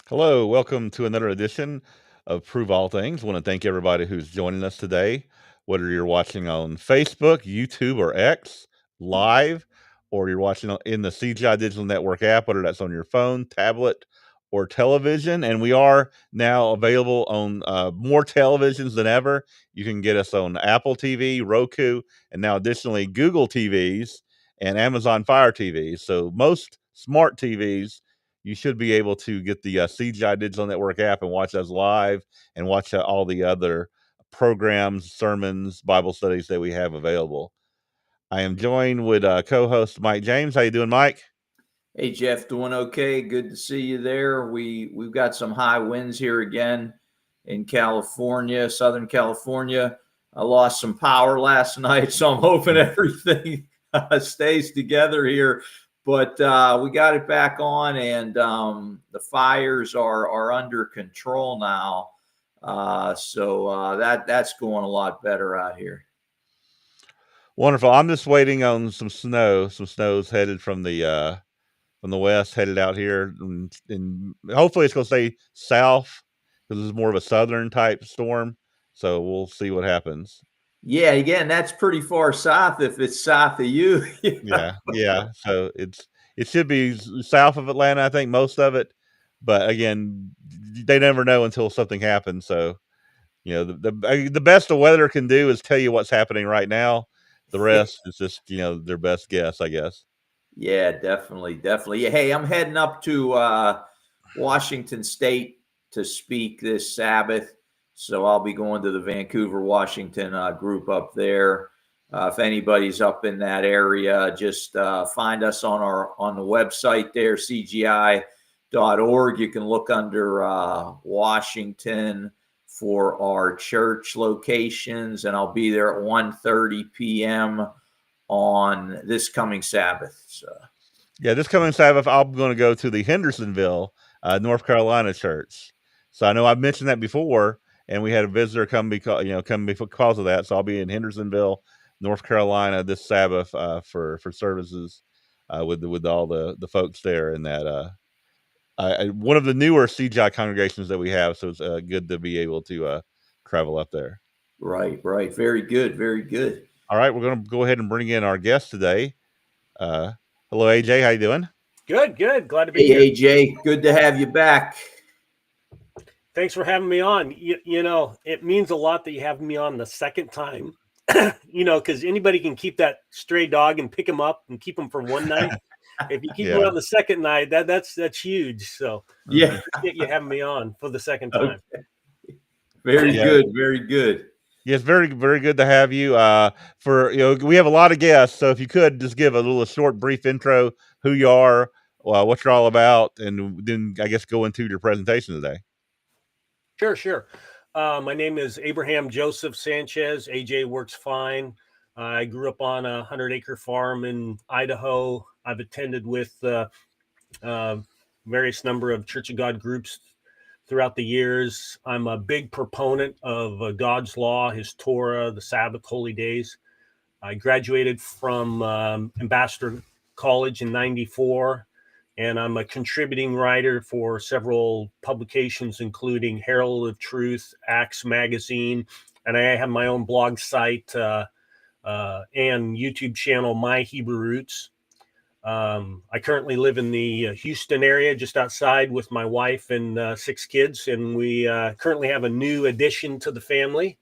Hello, welcome to another edition of Prove All Things. I want to thank everybody who's joining us today, whether you're watching on Facebook, YouTube, or X live, or you're watching in the CGI Digital Network app, whether that's on your phone, tablet, or television. And we are now available on more televisions than ever. You can get us on Apple TV, Roku, and now additionally Google TVs and Amazon Fire TVs. So most smart TVs, you should be able to get the CGI Digital Network app and watch us live and watch all the other programs, sermons, Bible studies that we have available. I am joined with co-host Mike James. How you doing, Mike? Hey, Jeff, doing okay? Good to see you there. We've got some high winds here again in California, Southern California. I lost some power last night, so I'm hoping everything stays together here. But we got it back on, and the fires are under control now. So that's going a lot better out here. Wonderful. I'm just waiting on some snow. Some snow's headed from the west, headed out here, and hopefully it's going to stay south because it's more of a southern type storm. So we'll see what happens. Yeah, again, that's pretty far south if it's south of you. Yeah. So it should be south of Atlanta, I think, most of it. But again, they never know until something happens. So the best the weather can do is tell you what's happening right now. The rest is just their best guess, I guess. Yeah, definitely. Yeah, hey, I'm heading up to Washington State to speak this Sabbath. So I'll be going to the Vancouver, Washington group up there. If anybody's up in that area, just find us on the website there, cgi.org. You can look under Washington for our church locations, and I'll be there at 1:30 p.m. on this coming Sabbath. So yeah, this coming Sabbath, I'm going to go to the Hendersonville, North Carolina church. So I know I've mentioned that before, and we had a visitor come because of that. So I'll be in Hendersonville, North Carolina this Sabbath for services with all the folks there, and that one of the newer CGI congregations that we have. So it's good to be able to travel up there. Right. Very good. All right, we're going to go ahead and bring in our guest today. Hello, AJ. How you doing? Good. Glad to be here. Hey, AJ, good to have you back. Thanks for having me on. You know, it means a lot that you have me on the second time, because anybody can keep that stray dog and pick him up and keep him for one night. If you keep him on the second night, that's huge. So yeah, I appreciate you having me on for the second time. Okay. Very good. Yes, very, very good to have you. We have a lot of guests, so if you could just give a short, brief intro, who you are, what you're all about, and then I guess go into your presentation today. Sure. My name is Abraham Joseph Sanchez. AJ works fine. I grew up on a 100-acre farm in Idaho. I've attended with various number of Church of God groups throughout the years. I'm a big proponent of God's law, his Torah, the Sabbath, holy days. I graduated from Ambassador College in '94, and I'm a contributing writer for several publications, including Herald of Truth, Acts Magazine, and I have my own blog site and YouTube channel, My Hebrew Roots. I currently live in the Houston area, just outside, with my wife and 6 kids, and we currently have a new addition to the family,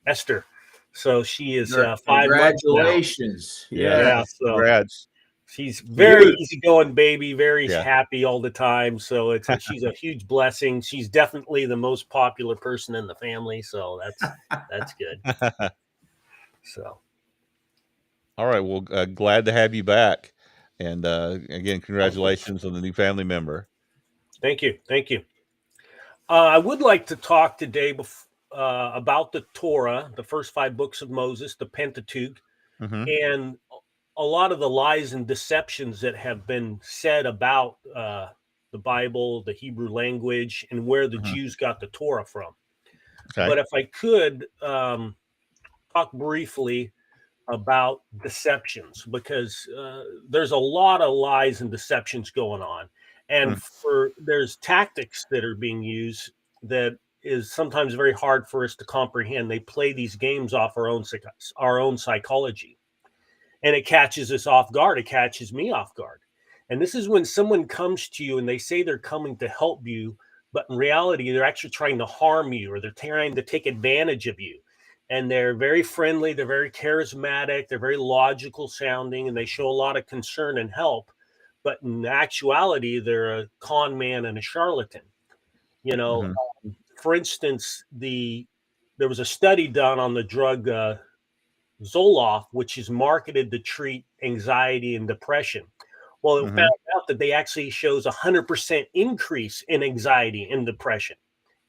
Esther. So she is 5 Congratulations! months now. Yeah, so congrats. She's very easygoing baby, very happy all the time. So she's a huge blessing. She's definitely the most popular person in the family, so that's good. So. All right. Well, glad to have you back. And again, congratulations on the new family member. Thank you. I would like to talk today about the Torah, the first 5 books of Moses, the Pentateuch, and a lot of the lies and deceptions that have been said about the Bible, the Hebrew language, and where the Jews got the Torah from. Okay. But if I could talk briefly about deceptions, because there's a lot of lies and deceptions going on. And there's tactics that are being used that is sometimes very hard for us to comprehend. They play these games off our own psychology, and it catches us off guard. It catches me off guard. And this is when someone comes to you and they say they're coming to help you, but in reality, they're actually trying to harm you, or they're trying to take advantage of you. And they're very friendly, they're very charismatic, they're very logical sounding, and they show a lot of concern and help. But in actuality, they're a con man and a charlatan. You know, for instance, there was a study done on the drug Zoloft, which is marketed to treat anxiety and depression. Well, it found out that they actually shows 100% increase in anxiety and depression.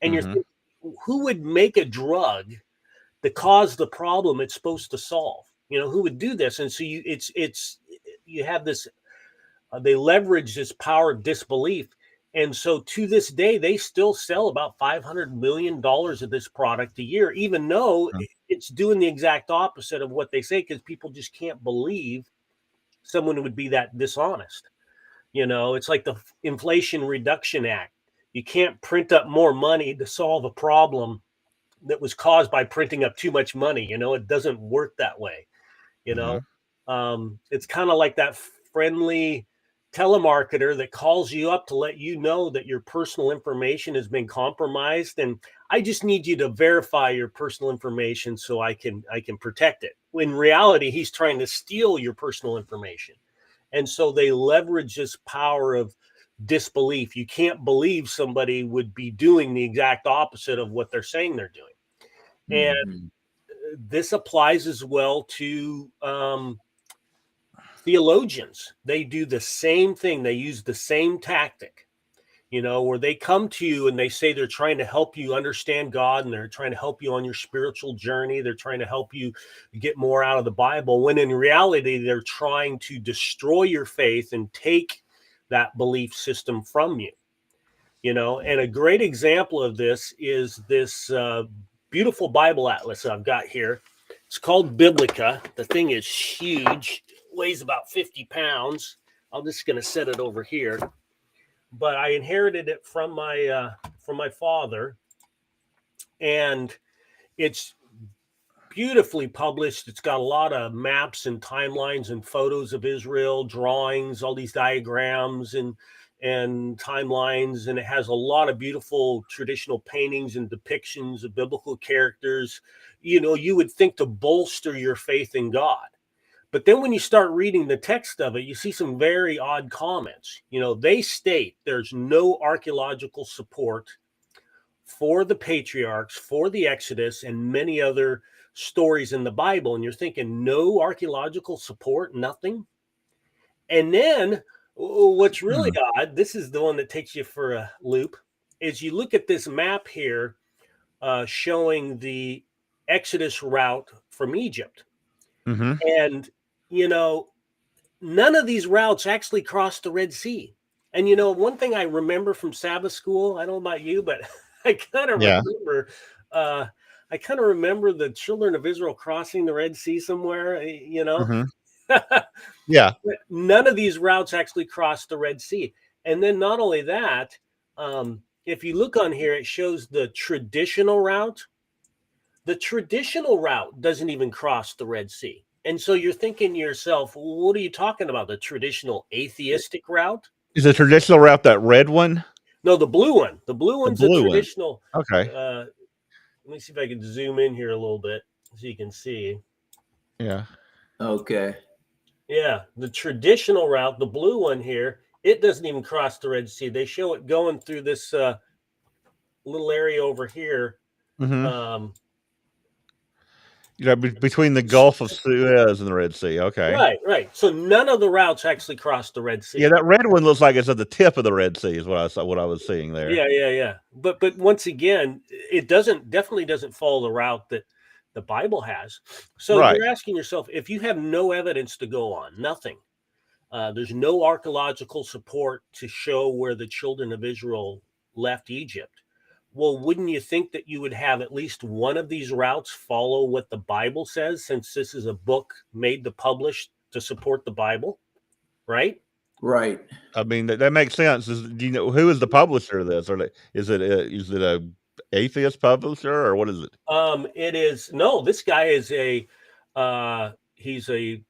And you're thinking, who would make a drug that cause the problem it's supposed to solve? You know, who would do this? And so you have this, they leverage this power of disbelief. And so to this day, they still sell about $500 million of this product a year, even though it's doing the exact opposite of what they say, because people just can't believe someone would be that dishonest. You know, it's like the Inflation Reduction Act. You can't print up more money to solve a problem that was caused by printing up too much money. You know, it doesn't work that way. You know, it's kind of like that friendly telemarketer that calls you up to let you know that your personal information has been compromised, and I just need you to verify your personal information so I can protect it. In reality, he's trying to steal your personal information. And so they leverage this power of disbelief. You can't believe somebody would be doing the exact opposite of what they're saying they're doing. And this applies as well to theologians. They do the same thing. They use the same tactic, you know, where they come to you and they say they're trying to help you understand God, and they're trying to help you on your spiritual journey. They're trying to help you get more out of the Bible, when in reality, they're trying to destroy your faith and take that belief system from you, you know. And a great example of this is this beautiful Bible atlas I've got here. It's called Biblica. The thing is huge, weighs about 50 pounds. I'm just going to set it over here. But I inherited it from my father, and it's beautifully published. It's got a lot of maps and timelines and photos of Israel, drawings, all these diagrams and timelines, and it has a lot of beautiful traditional paintings and depictions of biblical characters. You know, you would think to bolster your faith in God. But then when you start reading the text of it, you see some very odd comments. You know, they state there's no archaeological support for the patriarchs, for the Exodus, and many other stories in the Bible. And you're thinking, no archaeological support, nothing. And then what's really odd, this is the one that takes you for a loop, is you look at this map here showing the Exodus route from Egypt. And, you know, none of these routes actually crossed the Red Sea. And, you know, one thing I remember from Sabbath school, I don't know about you, but I kind of remember the children of Israel crossing the Red Sea somewhere, you know. Yeah. But none of these routes actually crossed the Red Sea. And then not only that, if you look on here, it shows the traditional route. The traditional route doesn't even cross the Red Sea. And so you're thinking to yourself, what are you talking about? The traditional atheistic route? Is the traditional route that red one? No, the blue one. The blue one's the traditional. Okay. Let me see if I can zoom in here a little bit so you can see. Yeah. Okay. Yeah, the traditional route, the blue one here, it doesn't even cross the Red Sea. They show it going through this little area over here. You know, between the Gulf of Suez and the Red Sea. Okay. Right. So none of the routes actually cross the Red Sea. Yeah, that red one looks like it's at the tip of the Red Sea, is what I was seeing there. Yeah. But once again, it definitely doesn't follow the route that the Bible has. So you're asking yourself, if you have no evidence to go on, nothing, there's no archaeological support to show where the children of Israel left Egypt. Well, wouldn't you think that you would have at least one of these routes follow what the Bible says, since this is a book made to publish to support the Bible, right? Right. I mean, that makes sense. Do you know who is the publisher of this? Or is it a atheist publisher, or what is it? It is no. This guy is he's a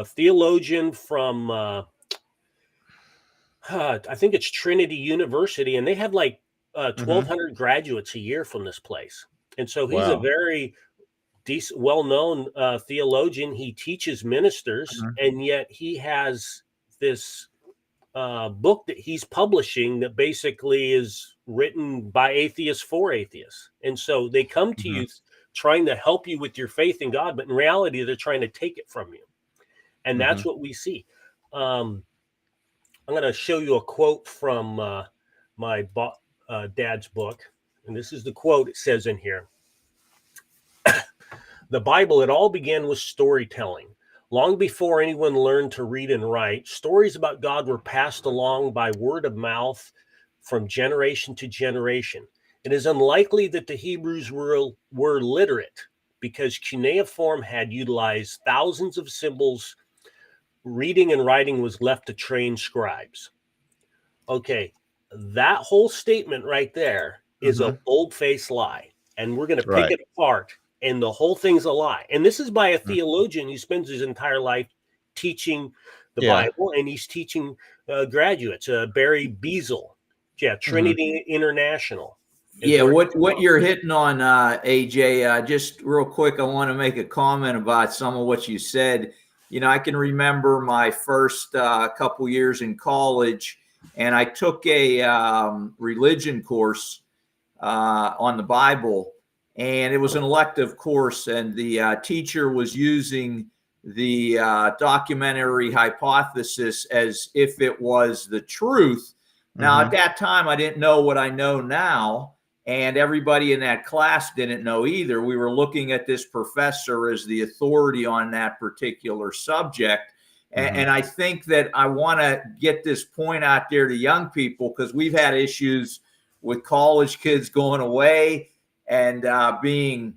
theologian from I think it's Trinity University, and they have like 1,200 graduates a year from this place. And so he's a Wow. very decent, well-known theologian. He teaches ministers, and yet he has this book that he's publishing that basically is written by atheists for atheists. And so they come to you trying to help you with your faith in God, but in reality, they're trying to take it from you. And that's what we see. I'm going to show you a quote from my dad's book. And this is the quote it says in here. The Bible, it all began with storytelling. Long before anyone learned to read and write, stories about God were passed along by word of mouth from generation to generation. It is unlikely that the Hebrews were literate, because cuneiform had utilized thousands of symbols. Reading and writing was left to trained scribes. Okay, that whole statement right there is a bold-faced lie, and we're going to pick it apart. And the whole thing's a lie. And this is by a theologian who spends his entire life teaching the Bible, and he's teaching graduates. Barry Beazle, Trinity International. Yeah, what you're hitting on, AJ, just real quick, I want to make a comment about some of what you said. You know, I can remember my first couple years in college, and I took a religion course on the Bible. And it was an elective course, and the teacher was using the documentary hypothesis as if it was the truth. Now, at that time, I didn't know what I know now, and everybody in that class didn't know either. We were looking at this professor as the authority on that particular subject. And I think that I want to get this point out there to young people, because we've had issues with college kids going away and being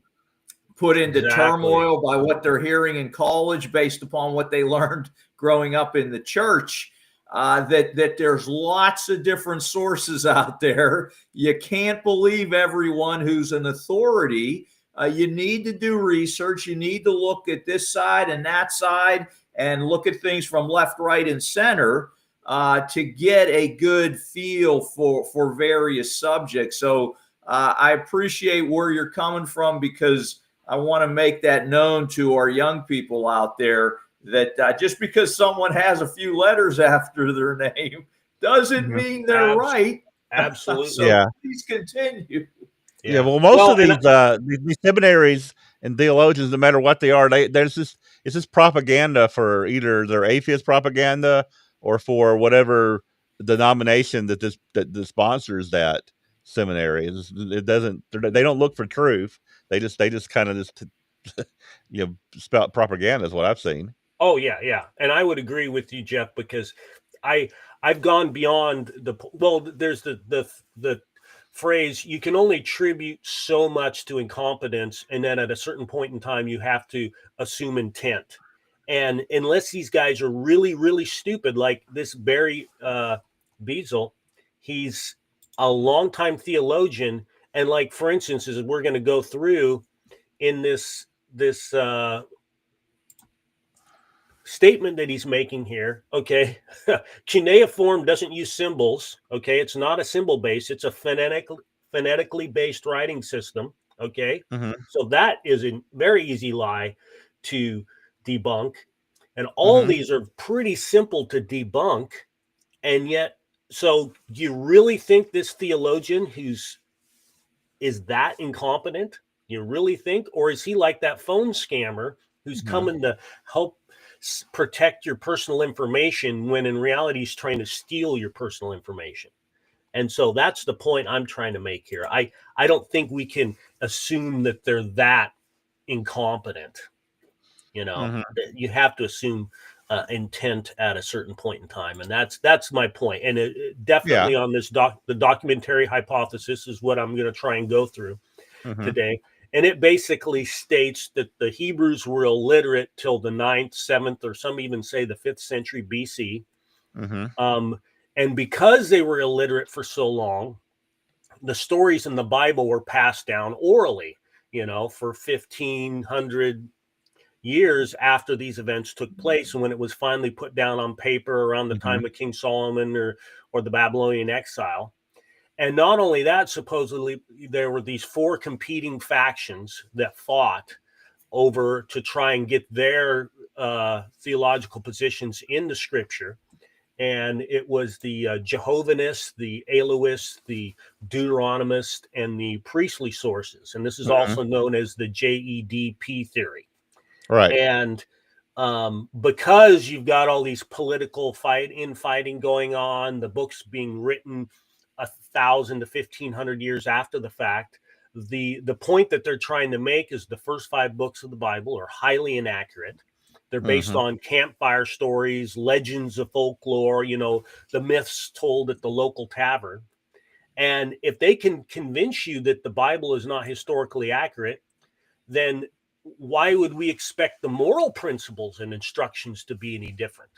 put into turmoil by what they're hearing in college based upon what they learned growing up in the church, that there's lots of different sources out there. You can't believe everyone who's an authority. You need to do research. You need to look at this side and that side and look at things from left, right, and center to get a good feel for various subjects. So I appreciate where you're coming from, because I want to make that known to our young people out there that just because someone has a few letters after their name doesn't mean they're right. Absolutely. So please continue. Yeah, well, most of these seminaries and theologians, no matter what they are, it's this propaganda for either their atheist propaganda or for whatever denomination that sponsors that seminary. They don't look for truth. They just kind of spout propaganda is what I've seen. Oh yeah, and I would agree with you, Jeff, because I've gone beyond there's the phrase, you can only attribute so much to incompetence, and then at a certain point in time you have to assume intent. And unless these guys are really, really stupid, like this Barry Beazle, he's a longtime theologian, and like, for instance, as we're going to go through in this statement that he's making here, okay, cuneiform doesn't use symbols, okay, it's not a symbol base, it's a phonetically based writing system, okay, so that is a very easy lie to debunk, and all these are pretty simple to debunk, and yet, so you really think this theologian is that incompetent? You really think? Or is he like that phone scammer who's coming to help protect your personal information, when in reality he's trying to steal your personal information? And so that's the point I'm trying to make here. I don't think we can assume that they're that incompetent. You know, you have to assume intent at a certain point in time, and that's my point. And it definitely on this the documentary hypothesis is what I'm going to try and go through today. And it basically states that the Hebrews were illiterate till the 9th, 7th, or some even say the 5th century BC. And because they were illiterate for so long, the stories in the Bible were passed down orally, for 1,500 years after these events took place. And when it was finally put down on paper around the time of King Solomon or the Babylonian exile. And not only that, supposedly there were these 4 competing factions that fought over to try and get their theological positions into Scripture. And it was the Jehovahnists, the Elohists, the Deuteronomists, and the priestly sources. And this is also known as the JEDP theory. Right. And because you've got all these political fighting going on, the books being written 1,000 to 1,500 years after the fact, the point that they're trying to make is the first 5 books of the Bible are highly inaccurate. They're based on campfire stories, legends of folklore, the myths told at the local tavern. And if they can convince you that the Bible is not historically accurate, then why would we expect the moral principles and instructions to be any different?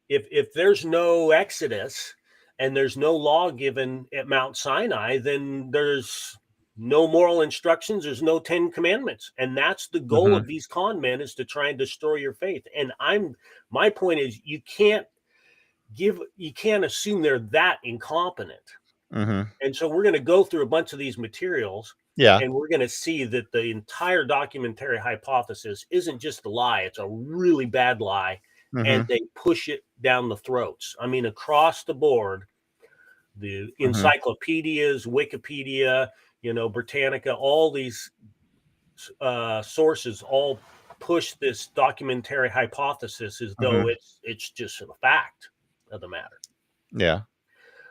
If there's no Exodus and there's no law given at Mount Sinai, then there's no moral instructions, there's no 10 commandments. And that's the goal of these con men, is to try and destroy your faith. And my point is, you can't assume they're that incompetent. And so we're going to go through a bunch of these materials. Yeah. And we're going to see that the entire documentary hypothesis isn't just a lie. It's a really bad lie. And they push it down the throats. I mean, across the board, the encyclopedias, Wikipedia, Britannica, all these sources all push this documentary hypothesis as though it's just a fact of the matter. Yeah.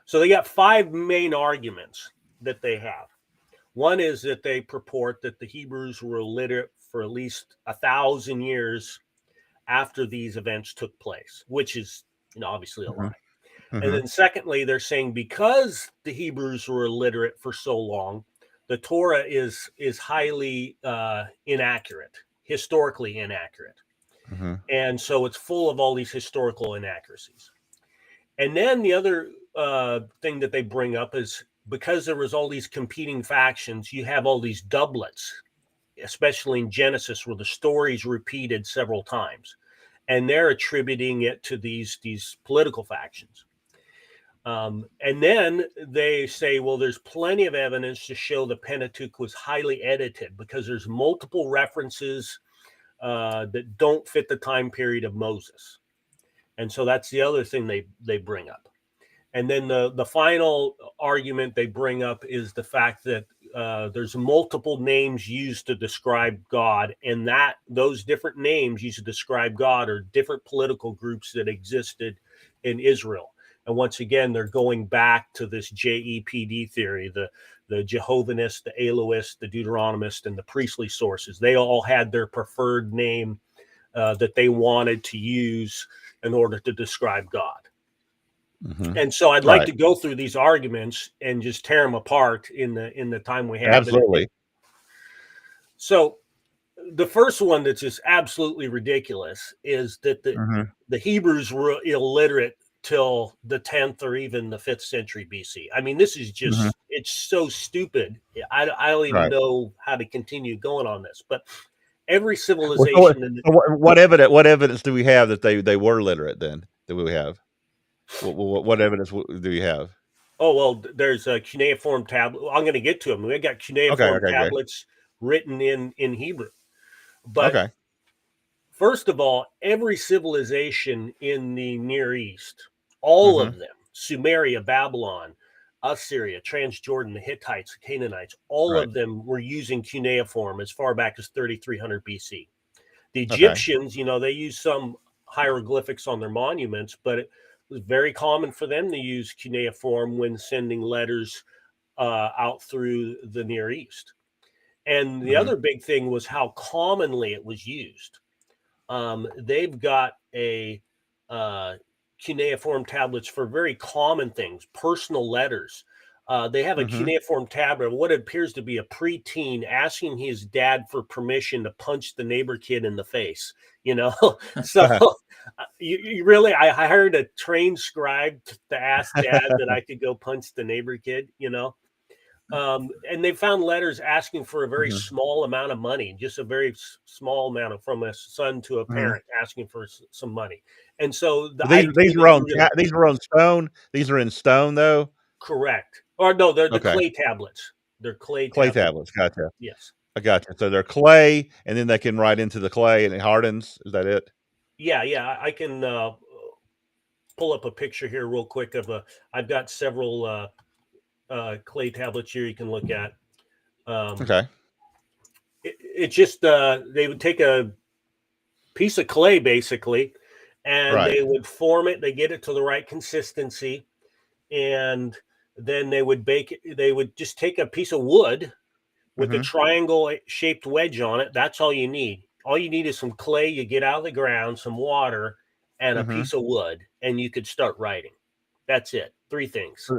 So they got 5 main arguments that they have. One is that they purport that the Hebrews were illiterate for at least 1,000 years after these events took place, which is obviously a lie. And then secondly, they're saying because the Hebrews were illiterate for so long, the Torah is highly inaccurate, historically inaccurate. And so it's full of all these historical inaccuracies. And then the other thing that they bring up is, because there was all these competing factions, you have all these doublets, especially in Genesis, where the story's repeated several times. And they're attributing it to these political factions. And then they say, well, there's plenty of evidence to show the Pentateuch was highly edited, because there's multiple references that don't fit the time period of Moses. And so that's the other thing they bring up. And then the final argument they bring up is the fact that there's multiple names used to describe God, and that those different names used to describe God are different political groups that existed in Israel. And once again, they're going back to this JEPD theory, the Jehovahnists, the Elohists, the Deuteronomists, and the priestly sources. They all had their preferred name that they wanted to use in order to describe God. And so I'd like to go through these arguments and just tear them apart in the time we have. Absolutely. So the first one that's just absolutely ridiculous is that the Hebrews were illiterate till the 10th or even the 5th century BC. I mean, this is just, it's so stupid. I don't even know how to continue going on this, but every civilization. What evidence do we have that they were literate then? That we have? What evidence do we have? Oh, well, there's a cuneiform tablet. I'm going to get to them. We got cuneiform tablets written in Hebrew. But first of all, every civilization in the Near East, all of them, Sumeria, Babylon, Assyria, Transjordan, the Hittites, the Canaanites, all of them were using cuneiform as far back as 3300 BC. The Egyptians, they used some hieroglyphics on their monuments, but it was very common for them to use cuneiform when sending letters out through the Near East. And the other big thing was how commonly it was used. They've got a cuneiform tablets for very common things, personal letters, They have a Mhm. cuneiform tablet of what appears to be a preteen asking his dad for permission to punch the neighbor kid in the face. So you really, I hired a trained scribe to ask dad that I could go punch the neighbor kid. And they found letters asking for a very Mhm. small amount of money, just a very small amount from a son to a Mhm. parent asking for some money. And so the But idea these that were on you really these were on stone? These are in stone, though? correct, or no, they're the Okay. clay tablets. They're clay Clay tablets. tablets, gotcha. Yes. I gotcha. So they're clay, and then they can write into the clay, and it hardens? Is that it? Yeah. I can pull up a picture here real quick of I've got several clay tablets here you can look at. Okay. It's just they would take a piece of clay basically, and Right. they would form it. They get it to the right consistency, and then they would bake it. They would just take a piece of wood with a Mhm. triangle shaped wedge on it. That's all you need. All you need is some clay you get out of the ground, some water, and a Mhm. piece of wood, and you could start writing. That's it. 3 things.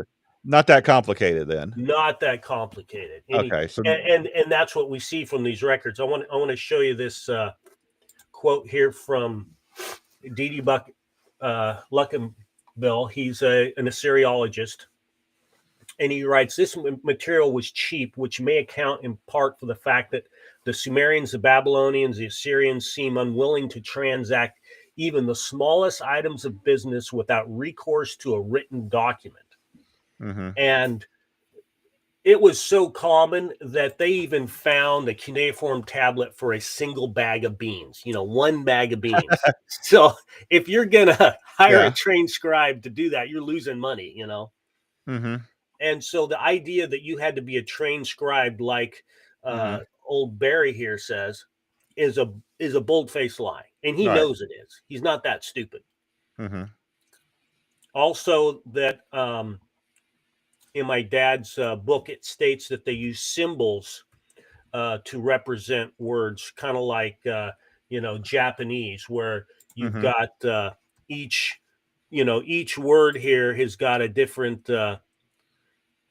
Not that complicated then. Not that complicated. Okay, so And that's what we see from these records. I want to show you this quote here from D.D. Luckenbill. He's an Assyriologist, and he writes, this material was cheap, which may account in part for the fact that the Sumerians, the Babylonians, the Assyrians seem unwilling to transact even the smallest items of business without recourse to a written document. Mhm. And it was so common that they even found a cuneiform tablet for a single bag of beans, 1 bag of beans. So if you're going to hire a Yeah. trained scribe to do that, you're losing money, Mhm. And so the idea that you had to be a trained scribe, like Mhm. old Barry here says, is a bold-faced lie. And he Right. knows it is. He's not that stupid. Mhm. Also, that in my dad's book, it states that they use symbols to represent words, kind of like Japanese, where you've Mhm. got each each word here has got a different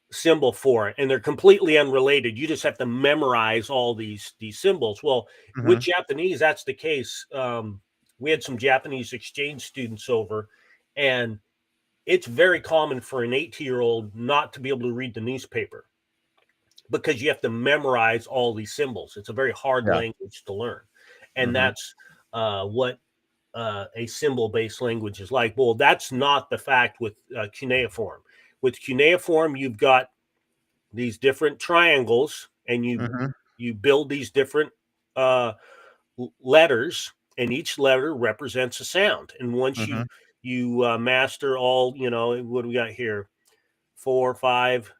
symbol for it, and they're completely unrelated. You just have to memorize all these symbols. Well, with Mhm. Japanese, that's the case. We had some Japanese exchange students over, and it's very common for an 18-year-old not to be able to read the newspaper because you have to memorize all these symbols. It's a very hard Yeah. language to learn. And Mhm. that's what a symbol-based language is like. Well, that's not the fact with cuneiform. With cuneiform, you've got these different triangles, and Mhm. you build these different uh, letters, and each letter represents a sound. And once Mhm. you master all, what do we got here? 4, 5,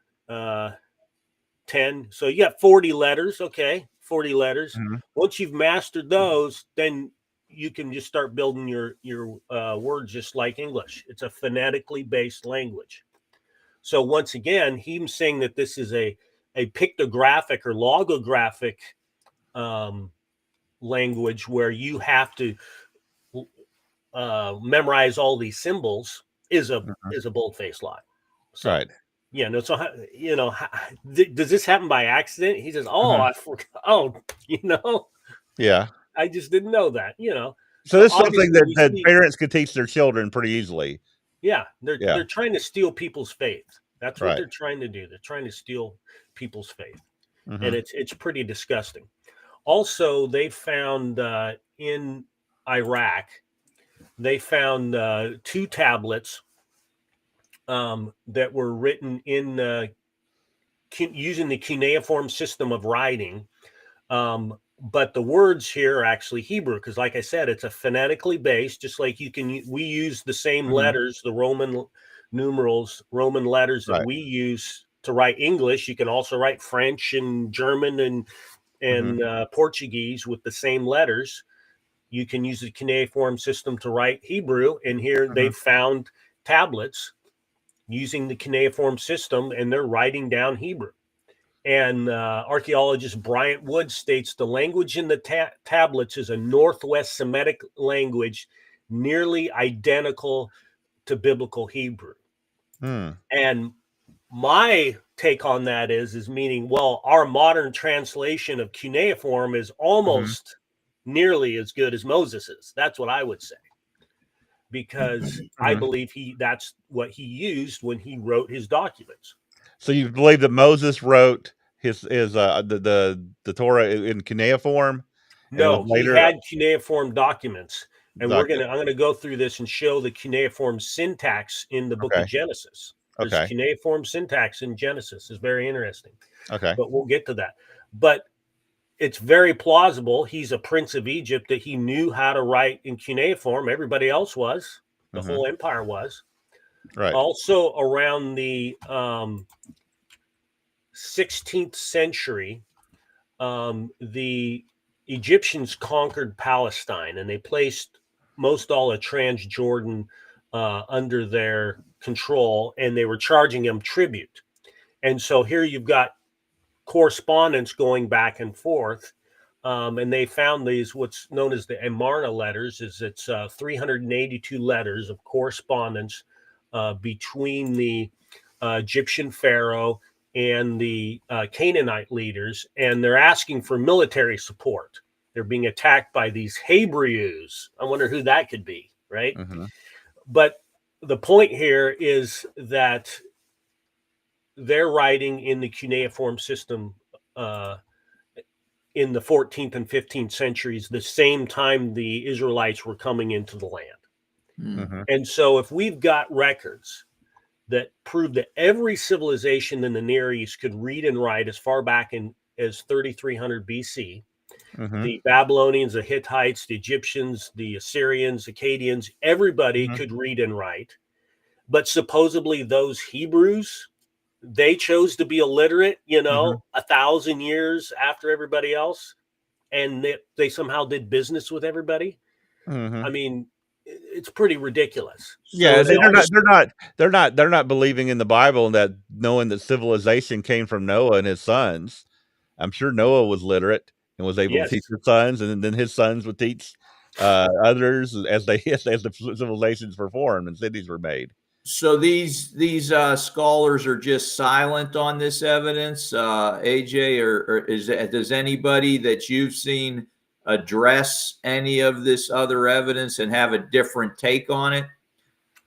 10. So you got 40 letters. Okay. 40 letters. Mhm. Once you've mastered those, then you can just start building your words just like English. It's a phonetically based language. So once again, he's saying that this is a pictographic or logographic um, language where you have to memorize all these symbols is Mhm. a bold-faced lie. So Right. yeah, no. So does this happen by accident? He says, "Oh, Mhm. I forgot. Oh, Yeah. I just didn't know that." So So this is something obviously, that we that see, parents could teach their children pretty easily. yeah, Yeah. they're trying to steal people's faith. That's what Right. they're trying to do. They're trying to steal people's faith, and Mhm. it's pretty disgusting. Also, they found in Iraq, they found 2 tablets that were written in using the cuneiform system of writing. But the words here are actually Hebrew because, like I said, it's a phonetically based, just like we use the same Mhm. letters, the Roman numerals, Roman letters that Right. we use to write English. You can also write French and German Mhm. and Portuguese with the same letters. You can use the cuneiform system to write Hebrew, and here Mhm. they've found tablets using the cuneiform system, and they're writing down Hebrew. And archaeologist Bryant Wood states the language in the tablets is a Northwest Semitic language nearly identical to biblical Hebrew. Mm. And My take on that is meaning, well, our modern translation of cuneiform is almost nearly as good as Moses's. That's what I would say, because I believe that's what he used when he wrote his documents. So you believe that Moses wrote the Torah in cuneiform? And it was No, he later had cuneiform documents, and I'm document. going to go through this and show the cuneiform syntax in the book of Okay. Genesis. This Okay. cuneiform syntax in Genesis is very interesting, Okay. but we'll get to that. But it's very plausible he's a prince of Egypt, that he knew how to write in cuneiform. Everybody else was. The whole empire was. Right. Also around the 16th century, the Egyptians conquered Palestine, and they placed most all of Transjordan under their control, and they were charging them tribute. And so here you've got correspondence going back and forth, and they found these, what's known as the Amarna letters. It's 382 letters of correspondence between the Egyptian pharaoh and the Canaanite leaders, and they're asking for military support. They're being attacked by these Hebrews. I wonder who that could be, right? But the point here is that they're writing in the cuneiform system in the 14th and 15th centuries, the same time the Israelites were coming into the land. And so if we've got records that prove that every civilization in the Near East could read and write as far back as 3300 BC, the Babylonians, the Hittites, the Egyptians, the Assyrians, Akkadians, everybody could read and write. But supposedly those Hebrews, they chose to be illiterate, 1,000 years after everybody else, and they somehow did business with everybody. I mean, it's pretty ridiculous. Yeah, they're not believing in the Bible, and that knowing that civilization came from Noah and his sons. I'm sure Noah was literate and was able to teach his sons, and then his sons would teach others as the civilizations were formed and cities were made. So these scholars are just silent on this evidence, AJ, or does anybody that you've seen address any of this other evidence and have a different take on it?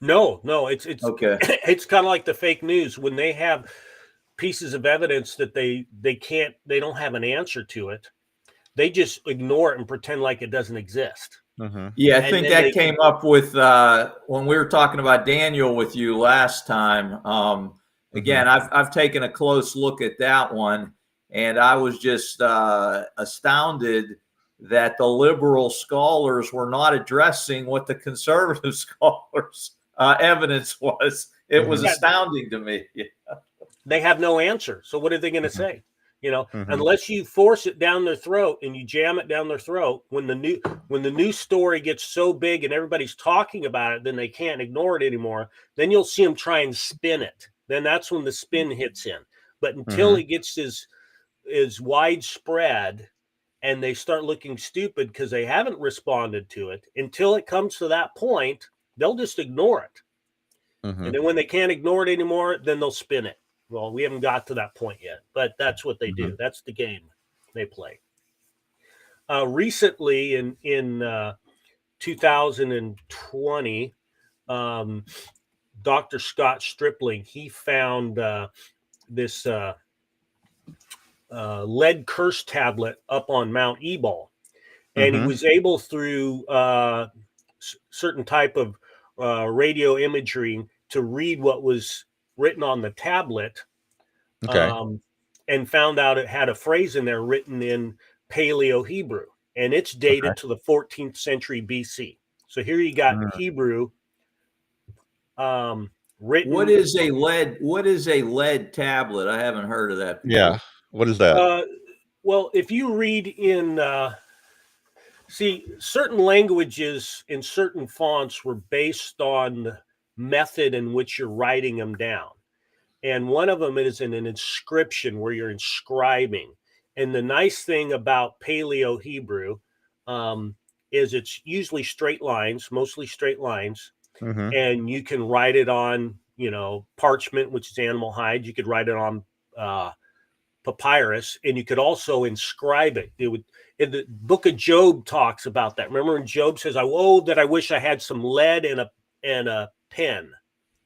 No, it's okay. It's kind of like the fake news when they have pieces of evidence that they don't have an answer to it. They just ignore it and pretend like it doesn't exist. Yeah, I think that came up with when we were talking about Daniel with you last time. Again, I've taken a close look at that one, and I was just astounded that the liberal scholars were not addressing what the conservative scholars' evidence was. It was astounding to me. Yeah. They have no answer. So what are they going to say? Unless you force it down their throat and you jam it down their throat, when the news story gets so big and everybody's talking about it, then they can't ignore it anymore. Then you'll see them try and spin it. Then that's when the spin hits in. But until it gets as widespread and they start looking stupid because they haven't responded to it, until it comes to that point, they'll just ignore it. And then when they can't ignore it anymore, then they'll spin it. Well, we haven't got to that point yet, but that's what they do. That's the game they play. Recently, in 2020, Dr. Scott Stripling, he found this lead curse tablet up on Mount Ebal, and he was able, through certain type of radio imagery, to read what was written on the tablet, and found out it had a phrase in there written in Paleo Hebrew, and it's dated to the 14th century BC. So here you got Hebrew written. What is a lead tablet? I haven't heard of that before. Yeah, what is that? Well, if you read in certain languages in certain fonts were based on the method in which you're writing them down. And one of them is in an inscription where you're inscribing. And the nice thing about Paleo Hebrew is it's usually straight lines, mostly straight lines. And you can write it on, parchment, which is animal hide. You could write it on papyrus, and you could also inscribe it. It would. In the book of Job talks about that. Remember when Job says, that I wish I had some lead and a pen."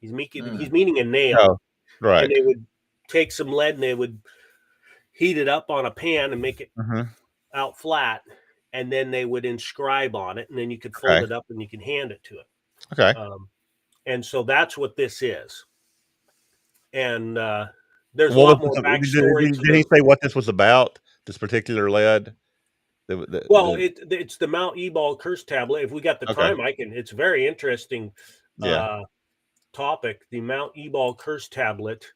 He's meaning a nail. Oh, right. And they would take some lead and they would heat it up on a pan and make it out flat, and then they would inscribe on it, and then you could fold it up and you can hand it to it. Okay. And so that's what this is. And there's a lot more backstory. Did he say what this was about? This particular lead? It's the Mount Ebal curse tablet. If we got the time, it's a very interesting topic. The Mount Ebal curse tablet.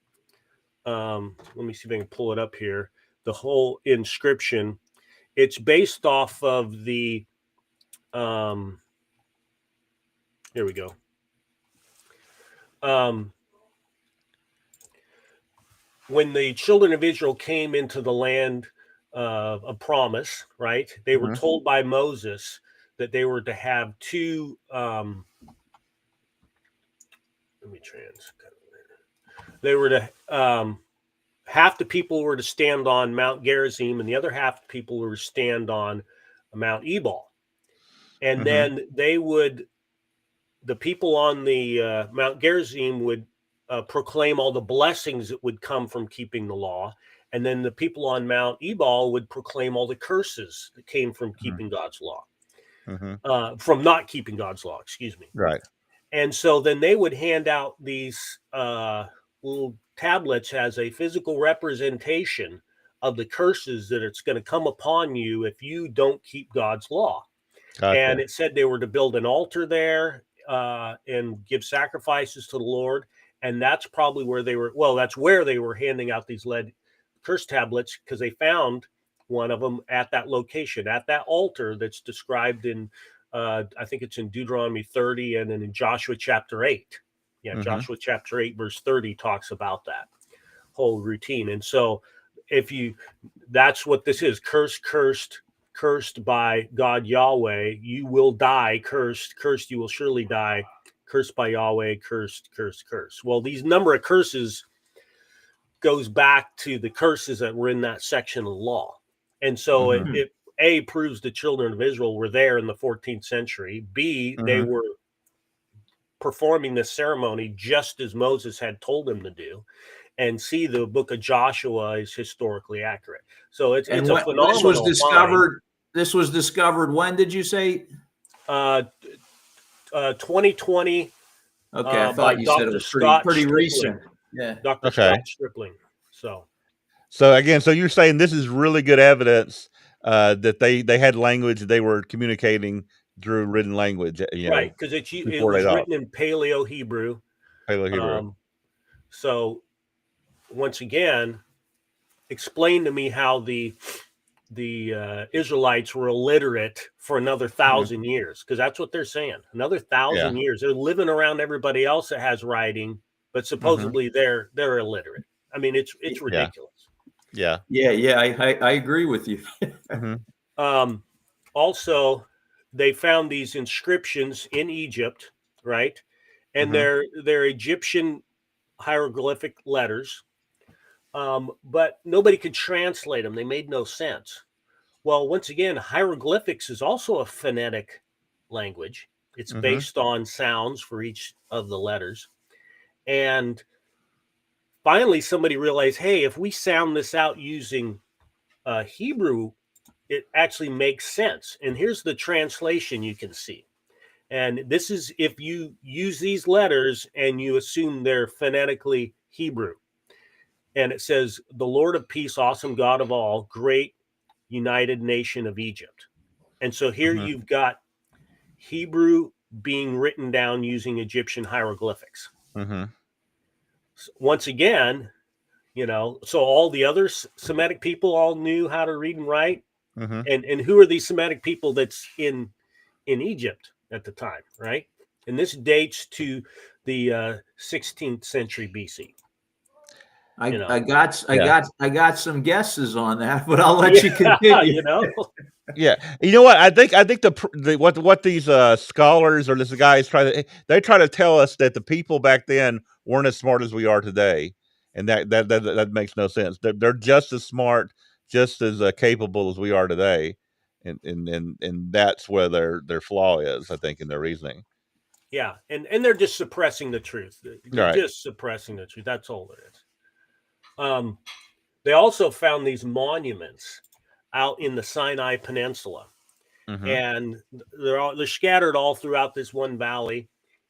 Let me see if I can pull it up here. The whole inscription. It's based off of the. Here we go. When the children of Israel came into the land of promise, right? They were told by Moses that they were to have two. Let me They were to half the people were to stand on Mount Gerizim, and the other half the people were to stand on Mount Ebal, and then the people on the Mount Gerizim would proclaim all the blessings that would come from keeping the law. And then the people on Mount Ebal would proclaim all the curses that came from keeping God's law, from not keeping God's law, excuse me. Right. And so then they would hand out these little tablets as a physical representation of the curses that it's going to come upon you if you don't keep God's law. Gotcha. And it said they were to build an altar there and give sacrifices to the Lord. And that's probably where they were. Well, that's where they were handing out these lead curse tablets, because they found one of them at that location, at that altar that's described in, I think it's in Deuteronomy 30 and then in Joshua chapter 8. Yeah, Joshua chapter 8, verse 30 talks about that whole routine. And so that's what this is. Cursed by God Yahweh, you will die. Cursed, you will surely die. Cursed by Yahweh, cursed. Well, these number of curses goes back to the curses that were in that section of the law. And so it A, proves the children of Israel were there in the 14th century. B, they were performing this ceremony just as Moses had told them to do. And C, the book of Joshua is historically accurate. So it's a phenomenal. This was discovered when, did you say? 2020. Okay, I thought you said it was pretty recent. Yeah, Dr. Scott Stripling. So again, so you're saying this is really good evidence that they had language, they were communicating through written language, right? Because it was written in Paleo Hebrew. So once again, explain to me how the Israelites were illiterate for another 1,000 years, because that's what they're saying. Another 1,000 years, they're living around everybody else that has writing, but supposedly they're illiterate. I mean, it's ridiculous. Yeah. I agree with you. Also, they found these inscriptions in Egypt, right? And they're Egyptian hieroglyphic letters. But nobody could translate them. They made no sense. Well, once again, hieroglyphics is also a phonetic language. It's based on sounds for each of the letters. And finally, somebody realized, hey, if we sound this out using Hebrew, it actually makes sense. And here's the translation you can see. And this is if you use these letters and you assume they're phonetically Hebrew. And it says, the Lord of peace, awesome God of all, great united nation of Egypt. And so here you've got Hebrew being written down using Egyptian hieroglyphics. Once again, so all the other Semitic people all knew how to read and write. And who are these Semitic people that's in Egypt at the time, right? And this dates to the 16th century BC. I got some guesses on that, but I'll let you continue. Yeah, you know what? I think what these scholars or these guys try to tell us that the people back then weren't as smart as we are today, and that makes no sense. They're just as smart, just as capable as we are today, and that's where their flaw is, I think, in their reasoning. Yeah, and they're just suppressing the truth. They're Right. just suppressing the truth. That's all it is. They also found these monuments out in the Sinai Peninsula, and they're scattered all throughout this one valley.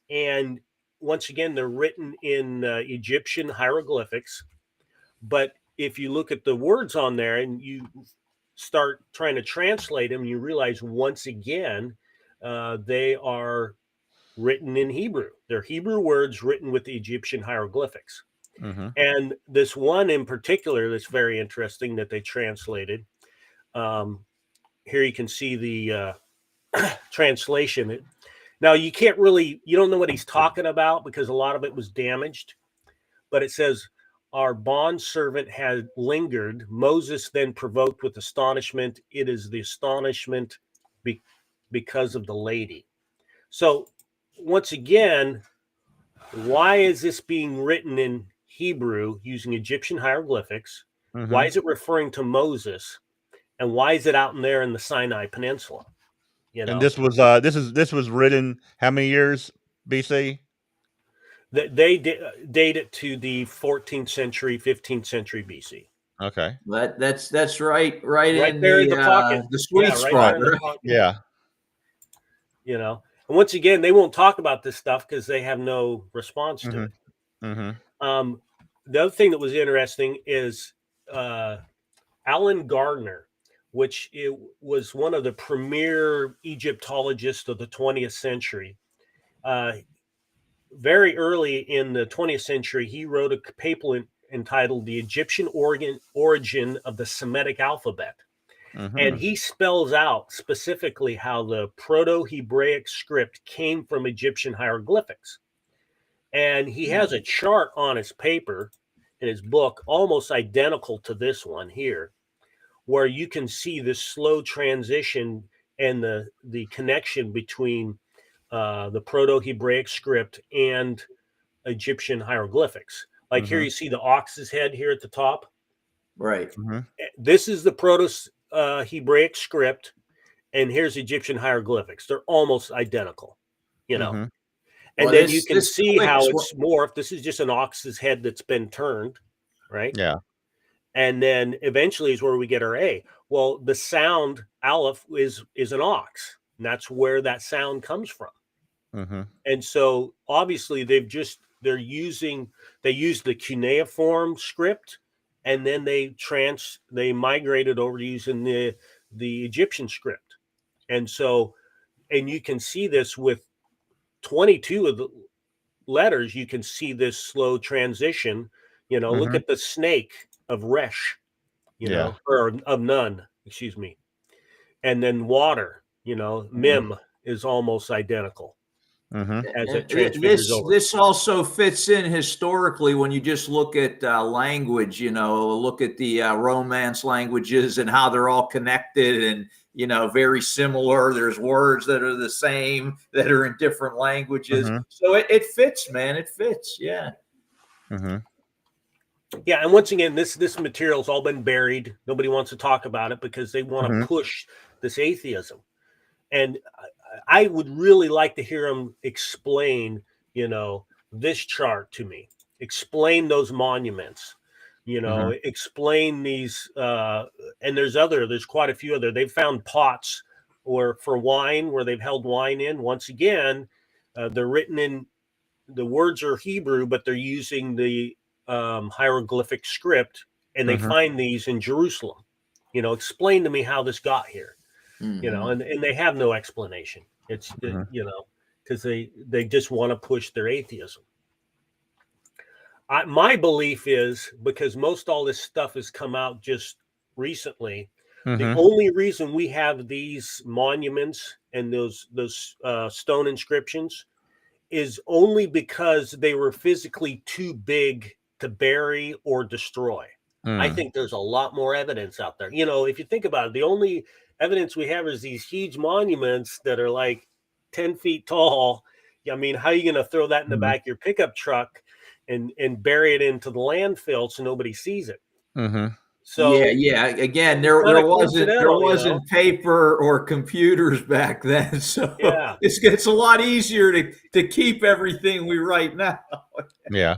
And once again, they're written in Egyptian hieroglyphics. But if you look at the words on there and you start trying to translate them, you realize once again they are written in Hebrew. They're Hebrew words written with the Egyptian hieroglyphics. And this one in particular that's very interesting that they translated. Here you can see the translation. Now you don't know what he's talking about because a lot of it was damaged, but it says, "Our bond servant had lingered. Moses then provoked with astonishment. It is the astonishment because of the lady." So once again, why is this being written in Hebrew using Egyptian hieroglyphics? Why is it referring to Moses? And why is it out in there in the Sinai Peninsula? You know, and this was written how many years BC? they date it to the 14th century, 15th century BC. Okay. That's right in there in the pocket, the sweet spot. Right there in the pocket. Yeah. You know, and once again, they won't talk about this stuff because they have no response to it. The other thing that was interesting is Alan Gardner, which was one of the premier Egyptologists of the 20th century. Very early in the 20th century, he wrote a paper entitled "The Egyptian Origin of the Semitic Alphabet." And he spells out specifically how the Proto-Hebraic script came from Egyptian hieroglyphics. And he has a chart on his paper in his book, almost identical to this one here, where you can see this slow transition and the connection between the Proto-Hebraic script and Egyptian hieroglyphics. Like here you see the ox's head here at the top. Right. This is the Proto-Hebraic script, and here's Egyptian hieroglyphics. They're almost identical, you know. And well, then you can see how it's morphed. This is just an ox's head that's been turned, right? Yeah. And then eventually is where we get our A. Well, the sound aleph is an ox, and that's where that sound comes from. And so obviously they use the cuneiform script, and then they migrated over to using the Egyptian script. And you can see this with 22 of the letters. You can see this slow transition. You know, look at the snake of Resh, or of Nun, excuse me. And then water, Mim is almost identical. As it transfigures over. This also fits in historically when you just look at language, look at the Romance languages and how they're all connected and, very similar. There's words that are the same that are in different languages. So it fits, man. It fits. Yeah. Yeah. And once again, this material's all been buried. Nobody wants to talk about it because they want to push this atheism. And I would really like to hear him explain, this chart to me, explain those monuments, explain these. And there's quite a few other. They've found pots for wine where they've held wine in. Once again, they're written in, the words are Hebrew, but they're using the hieroglyphic script, and they find these in Jerusalem. Explain to me how this got here. And they have no explanation. It's, because they just want to push their atheism. My belief is because most all this stuff has come out just recently, the only reason we have these monuments and those stone inscriptions is only because they were physically too big to bury or destroy. I think there's a lot more evidence out there. If you think about it, the only evidence we have is these huge monuments that are like 10 feet tall. I mean, how are you going to throw that in the back of your pickup truck and bury it into the landfill so nobody sees it. Mm-hmm. So yeah. Again, there wasn't paper or computers back then, so yeah, it's a lot easier to keep everything we write now. Yeah.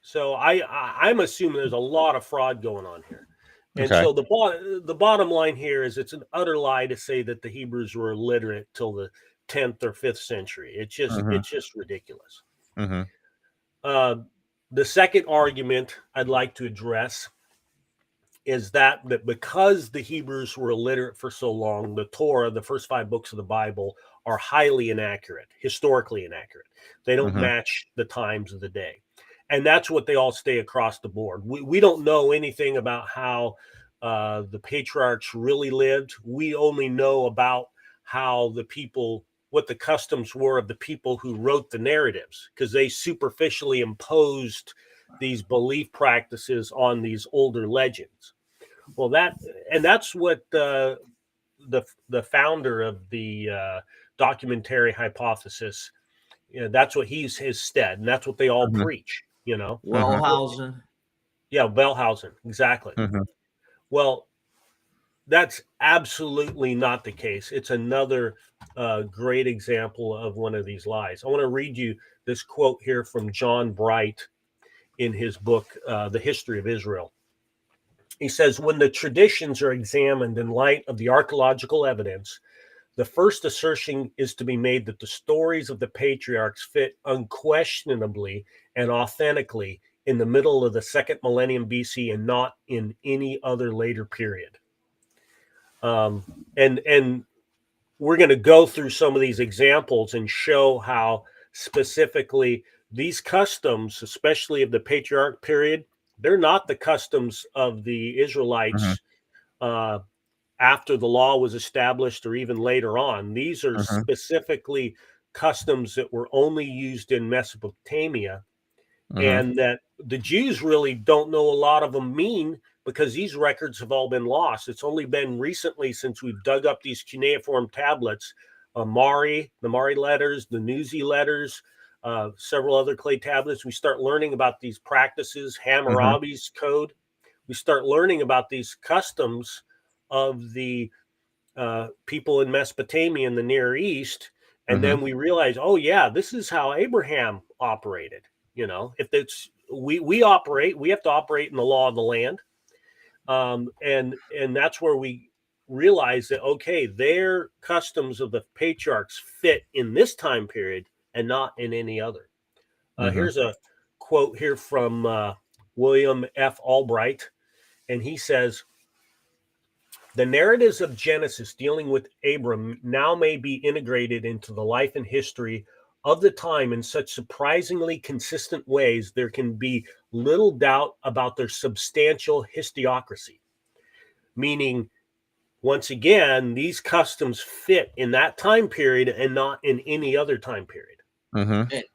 So I'm assuming there's a lot of fraud going on here. And Okay. so the bottom line here is it's an utter lie to say that the Hebrews were illiterate till the 10th or 5th century. It's just ridiculous. Mm-hmm. The second argument I'd like to address is that because the Hebrews were illiterate for so long, the Torah, the first 5 books of the Bible, are highly inaccurate, historically inaccurate. They don't match the times of the day. And that's what they all say across the board. We don't know anything about how the patriarchs really lived. We only know about how what the customs were of the people who wrote the narratives, because they superficially imposed these belief practices on these older legends. Well, that's what the founder of the documentary hypothesis, that's what he's said, and that's what they all preach. Wellhausen. Yeah, Wellhausen, exactly. Well, that's absolutely not the case. It's another great example of one of these lies. I want to read you this quote here from John Bright in his book, The History of Israel. He says, when the traditions are examined in light of the archaeological evidence, the first assertion is to be made that the stories of the patriarchs fit unquestionably and authentically in the middle of the 2nd millennium BC and not in any other later period. And we're going to go through some of these examples and show how specifically these customs, especially of the patriarch period, they're not the customs of the Israelites after the law was established or even later on. These are specifically customs that were only used in Mesopotamia, and that the Jews really don't know a lot of them mean, because these records have all been lost. It's only been recently, since we've dug up these cuneiform tablets, the Mari letters, the Nuzi letters, several other clay tablets, we start learning about these practices, Hammurabi's code. We start learning about these customs of the people in Mesopotamia in the Near East. And then we realize, oh yeah, this is how Abraham operated. If it's we have to operate in the law of the land. And that's where we realize that, okay, their customs of the patriarchs fit in this time period and not in any other. Here's a quote here from William F. Albright, and he says, the narratives of Genesis dealing with Abram now may be integrated into the life and history of the time in such surprisingly consistent ways there can be little doubt about their substantial historiography. Meaning, once again, these customs fit in that time period and not in any other time period.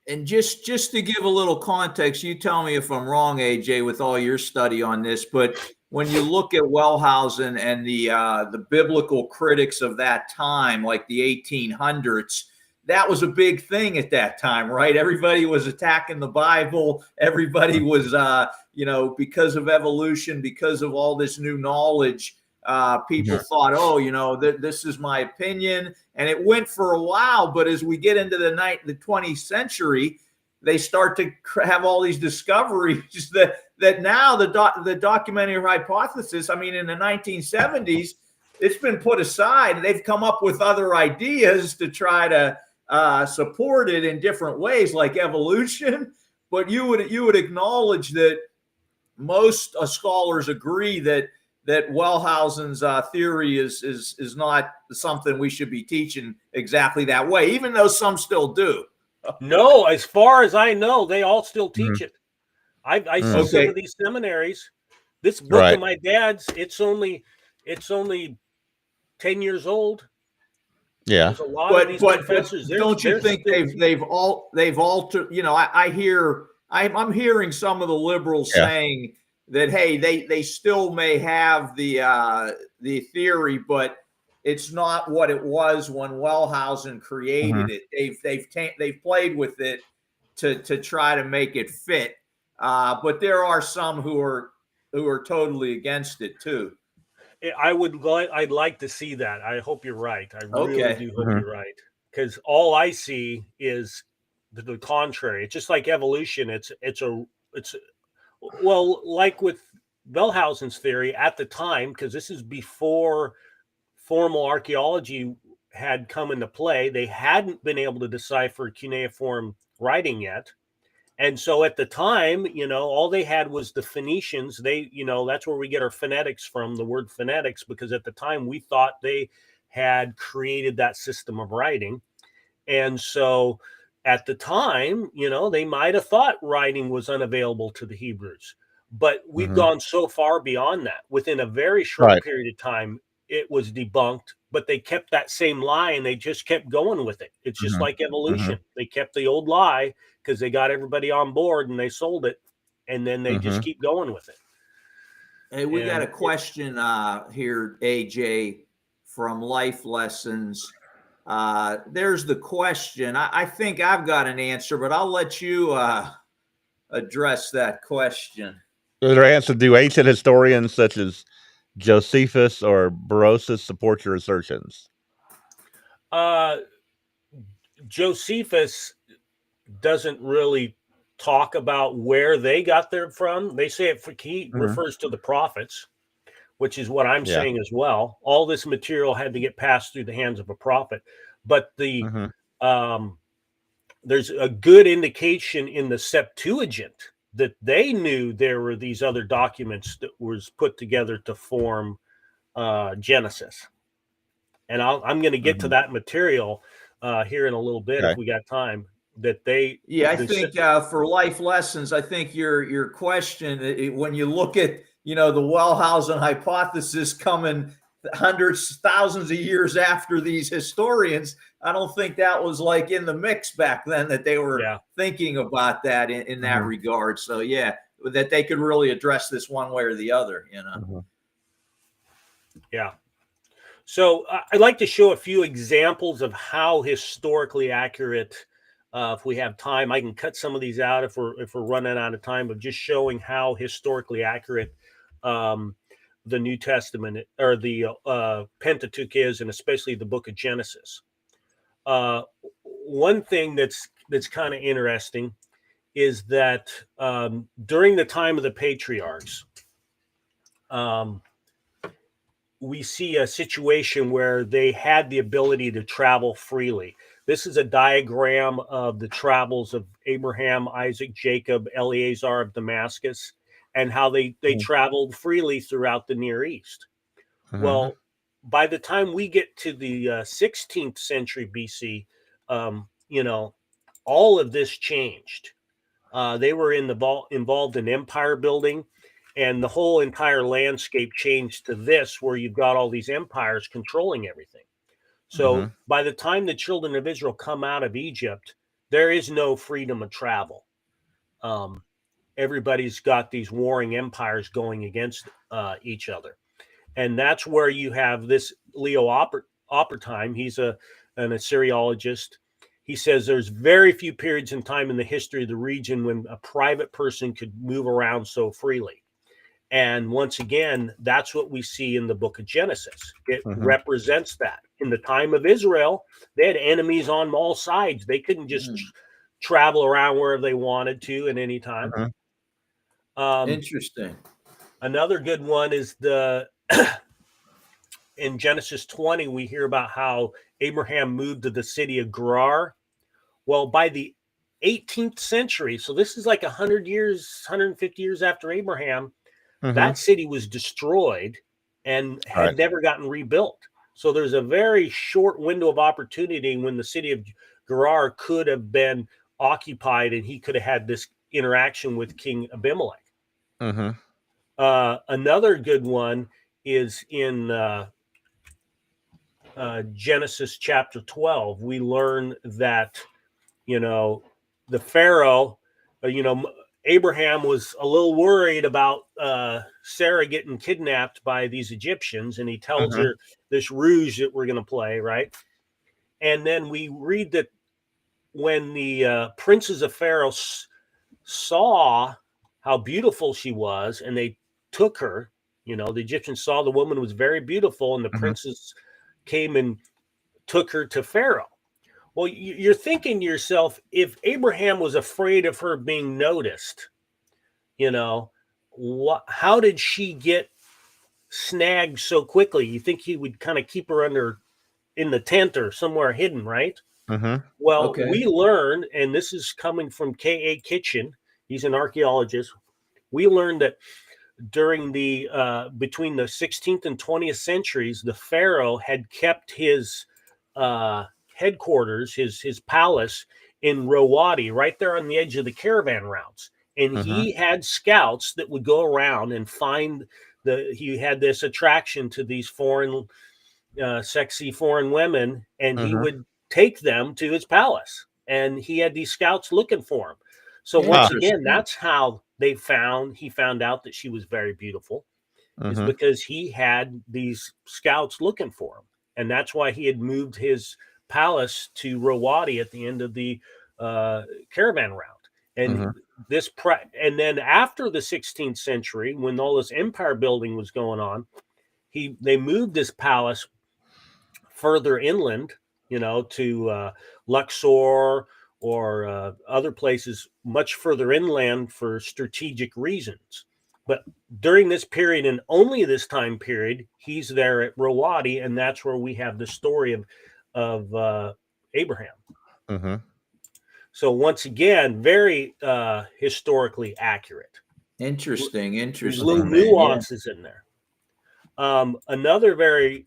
And just to give a little context, you tell me if I'm wrong, AJ, with all your study on this, but when you look at Wellhausen and the biblical critics of that time, like the 1800s, that was a big thing at that time, right? Everybody was attacking the Bible. Everybody was, because of evolution, because of all this new knowledge, people thought, oh, this is my opinion. And it went for a while. But as we get into the 20th century, they start to have all these discoveries that now the documentary hypothesis, I mean, in the 1970s, it's been put aside. They've come up with other ideas to try to support it in different ways, like evolution. But you would acknowledge that most scholars agree that Wellhausen's theory is not something we should be teaching exactly that way, even though some still do. No, as far as I know, they all still teach it. I see some of these seminaries. This book of my dad's, it's only 10 years old. Yeah. There's a lot of these professors. Don't you think they've altered? I'm hearing some of the liberals saying that, hey, they still may have the theory, but it's not what it was when Wellhausen created it. They've played with it to try to make it fit. But there are some who are totally against it too. I'd like to see that. I hope you're right. I really do hope you're right, because all I see is the contrary. It's just like evolution. Well, like with Wellhausen's theory at the time, because this is before formal archaeology had come into play. They hadn't been able to decipher cuneiform writing yet. And so at the time, all they had was the Phoenicians. That's where we get our phonetics from, the word phonetics, because at the time we thought they had created that system of writing. And so at the time, they might have thought writing was unavailable to the Hebrews. But we've gone so far beyond that. Within a very short period of time, it was debunked, but they kept that same lie and they just kept going with it. It's just like evolution. They kept the old lie because they got everybody on board and they sold it, and then they just keep going with it. Hey, we got a question here, AJ, from Life Lessons. There's the question. I think I've got an answer, but I'll let you address that question. Their answer: do ancient historians such as Josephus or Berosus support your assertions? Josephus doesn't really talk about where they got there from. They say he refers to the prophets, which is what I'm saying as well. All this material had to get passed through the hands of a prophet. But there's a good indication in the Septuagint that they knew there were these other documents that was put together to form Genesis. And I'm going to get to that material here in a little bit if we got time. I think for Life Lessons, I think your question, when you look at the Wellhausen hypothesis coming hundreds, thousands of years after these historians, I don't think that was like in the mix back then, that they were thinking about that in that regard. So that they could really address this one way or the other. Yeah. So I'd like to show a few examples of how historically accurate. If we have time, I can cut some of these out if we're running out of time, but just showing how historically accurate the New Testament or the Pentateuch is, and especially the book of Genesis. One thing that's kind of interesting is that during the time of the patriarchs, we see a situation where they had the ability to travel freely. This is a diagram of the travels of Abraham, Isaac, Jacob, Eleazar of Damascus, and how they traveled freely throughout the Near East. Well, by the time we get to the 16th century BC, all of this changed. They were involved in empire building, and the whole entire landscape changed to this, where you've got all these empires controlling everything. So by the time the children of Israel come out of Egypt, there is no freedom of travel. Everybody's got these warring empires going against each other. And that's where you have this Leo Opperheim. He's an Assyriologist. He says there's very few periods in time in the history of the region when a private person could move around so freely. And once again, that's what we see in the book of Genesis. It represents that. In the time of Israel, they had enemies on all sides. They couldn't just travel around wherever they wanted to at any time. Interesting. Another good one is in Genesis 20, we hear about how Abraham moved to the city of Gerar. Well, by the 18th century, so this is like 100 years, 150 years after Abraham, that city was destroyed and had never gotten rebuilt. So there's a very short window of opportunity when the city of Gerar could have been occupied and he could have had this interaction with King Abimelech. Another good one is in Genesis chapter 12. We learn that, the Pharaoh, Abraham was a little worried about Sarah getting kidnapped by these Egyptians, and he tells her this ruse that we're going to play, right? And then we read that when the princes of Pharaoh saw how beautiful she was, and they took her, the Egyptians saw the woman was very beautiful, and the princes came and took her to Pharaoh. Well, you're thinking to yourself, if Abraham was afraid of her being noticed, how did she get snagged so quickly? You think he would kind of keep her in the tent or somewhere hidden, right? Well, Okay. we learned, and this is coming from K.A. Kitchen, he's an archaeologist. We learned that during between the 16th and 20th centuries, the Pharaoh had kept his headquarters, his palace in Rawadi, right there on the edge of the caravan routes. And he had scouts that would go around and find he had this attraction to these foreign, sexy foreign women, and he would take them to his palace. And he had these scouts looking for him. So once again, that's how he found out that she was very beautiful, is because he had these scouts looking for him. And that's why he had moved his palace to Rawadi at the end of the caravan route. And and then after the 16th century, when all this empire building was going on, they moved his palace further inland, to Luxor or other places much further inland for strategic reasons. But during this period, and only this time period, he's there at Rawadi, and that's where we have the story of Abraham. So once again, very historically accurate. Interesting. There's little nuances in there. Another very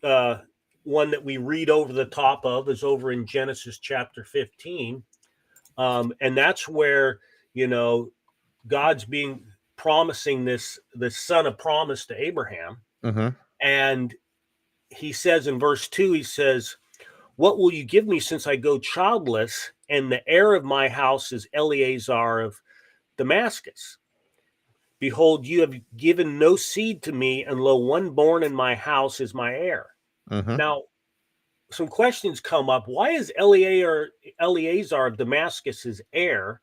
one that we read over the top of is over in Genesis chapter 15. And that's where, God's promising the son of promise to Abraham. And he says in verse 2, he says, "What will you give me since I go childless? And the heir of my house is Eleazar of Damascus. Behold, you have given no seed to me, and lo, one born in my house is my heir." Now, some questions come up. Why is Eleazar of Damascus his heir?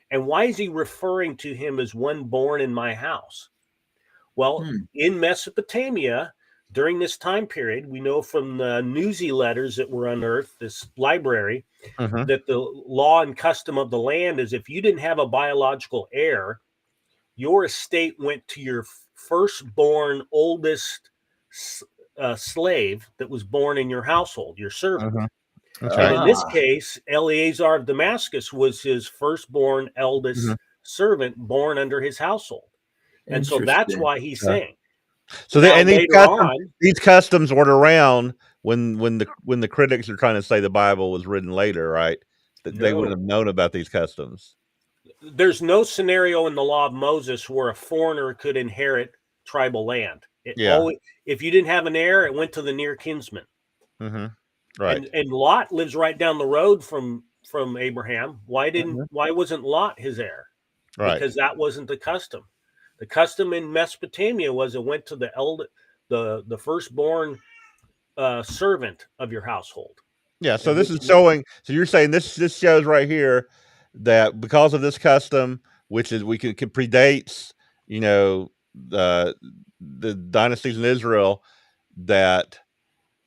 And why is he referring to him as one born in my house? Well, in Mesopotamia, during this time period, we know from the Newsy letters that were unearthed, this library, that the law and custom of the land is if you didn't have a biological heir, your estate went to your firstborn oldest slave that was born in your household, your servant. And in this case, Eleazar of Damascus was his firstborn eldest servant born under his household. And so that's why he's saying. So these customs weren't around when the critics are trying to say the Bible was written later, right? That they wouldn't have known about these customs. There's no scenario in the law of Moses where a foreigner could inherit tribal land. If you didn't have an heir, it went to the near kinsman. Right. And Lot lives right down the road from Abraham. Why wasn't Lot his heir? Right. Because that wasn't the custom. The custom in Mesopotamia was it went to the firstborn servant of your household. Yeah. So this is showing. So you're saying this shows right here that because of this custom, which is can predates, the dynasties in Israel, that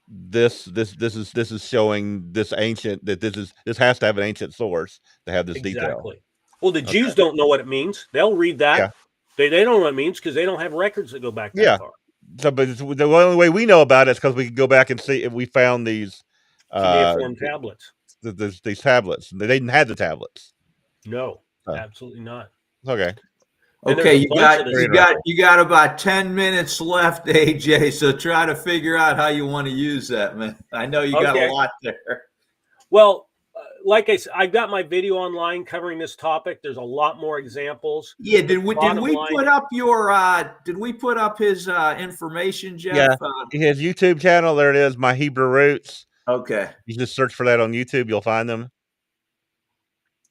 this is showing this ancient, that this has to have an ancient source to have this detail. Well, the Jews don't know what it means. They'll read that. Yeah. They don't know what it means because they don't have records that go back that far. So, but the only way we know about it is because we can go back and see if we found these tablets. These tablets. They didn't have the tablets. No, absolutely not. Okay. Okay, you got about 10 minutes left, AJ. So try to figure out how you want to use that, man. I know you got a lot there. Well, like I said, I've got my video online covering this topic. There's a lot more examples. Yeah, did we put up his information, Jeff? Yeah, his YouTube channel. There it is, My Hebrew Roots. Okay. You just search for that on YouTube, you'll find them.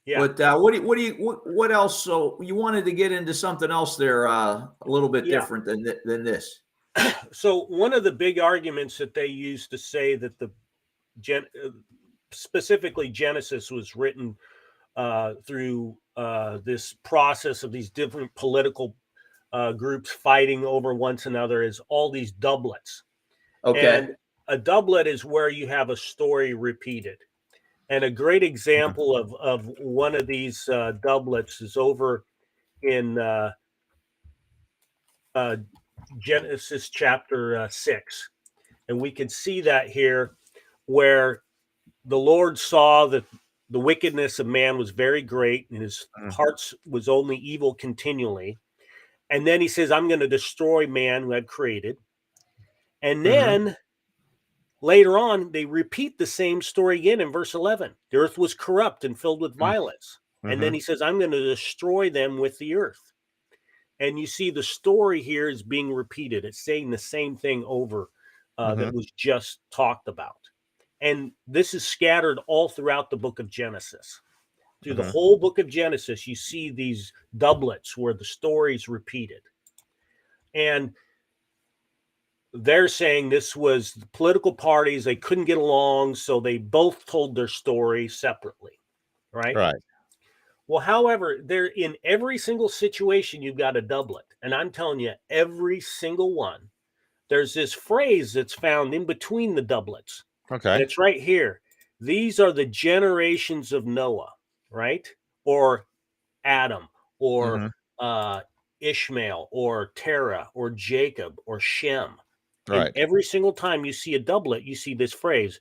Yeah. But what else? So you wanted to get into something else there, a little bit different than this. So one of the big arguments that they use to say that the specifically Genesis was written through this process of these different political groups fighting over one another, is all these doublets. Okay. And a doublet is where you have a story repeated. And a great example of one of these doublets is over in Genesis chapter 6. And we can see that here, where the Lord saw that the wickedness of man was very great, and his heart was only evil continually. And then he says, I'm going to destroy man who I've created. And then later on, they repeat the same story again in verse 11. The earth was corrupt and filled with violence. And then he says, I'm going to destroy them with the earth. And you see the story here is being repeated. It's saying the same thing over that was just talked about. And this is scattered all throughout the book of Genesis. Through the whole book of Genesis, you see these doublets where the story's repeated. And they're saying this was the political parties. They couldn't get along, so they both told their story separately, right? Right. Well, however, there in every single situation, you've got a doublet. And I'm telling you, every single one, there's this phrase that's found in between the doublets. Okay. And it's right here. These are the generations of Noah, right? Or Adam, or Ishmael, or Terah, or Jacob, or Shem. Right. And every single time you see a doublet, you see this phrase,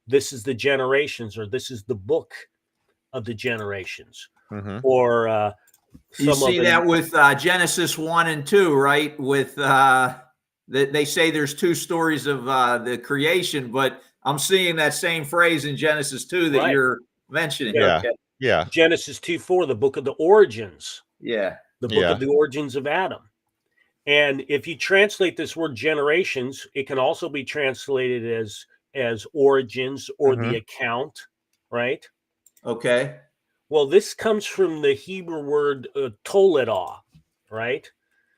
this is the generations, or this is the book of the generations. Or you see that with Genesis 1 and 2, right? With they say there's two stories of the creation, but I'm seeing that same phrase in Genesis 2 that you're mentioning. Yeah. Okay. Yeah. Genesis 2:4, the book of the origins. Yeah. The book of the origins of Adam. And if you translate this word generations, it can also be translated as origins or the account, right? Okay. Well, this comes from the Hebrew word toledah, right?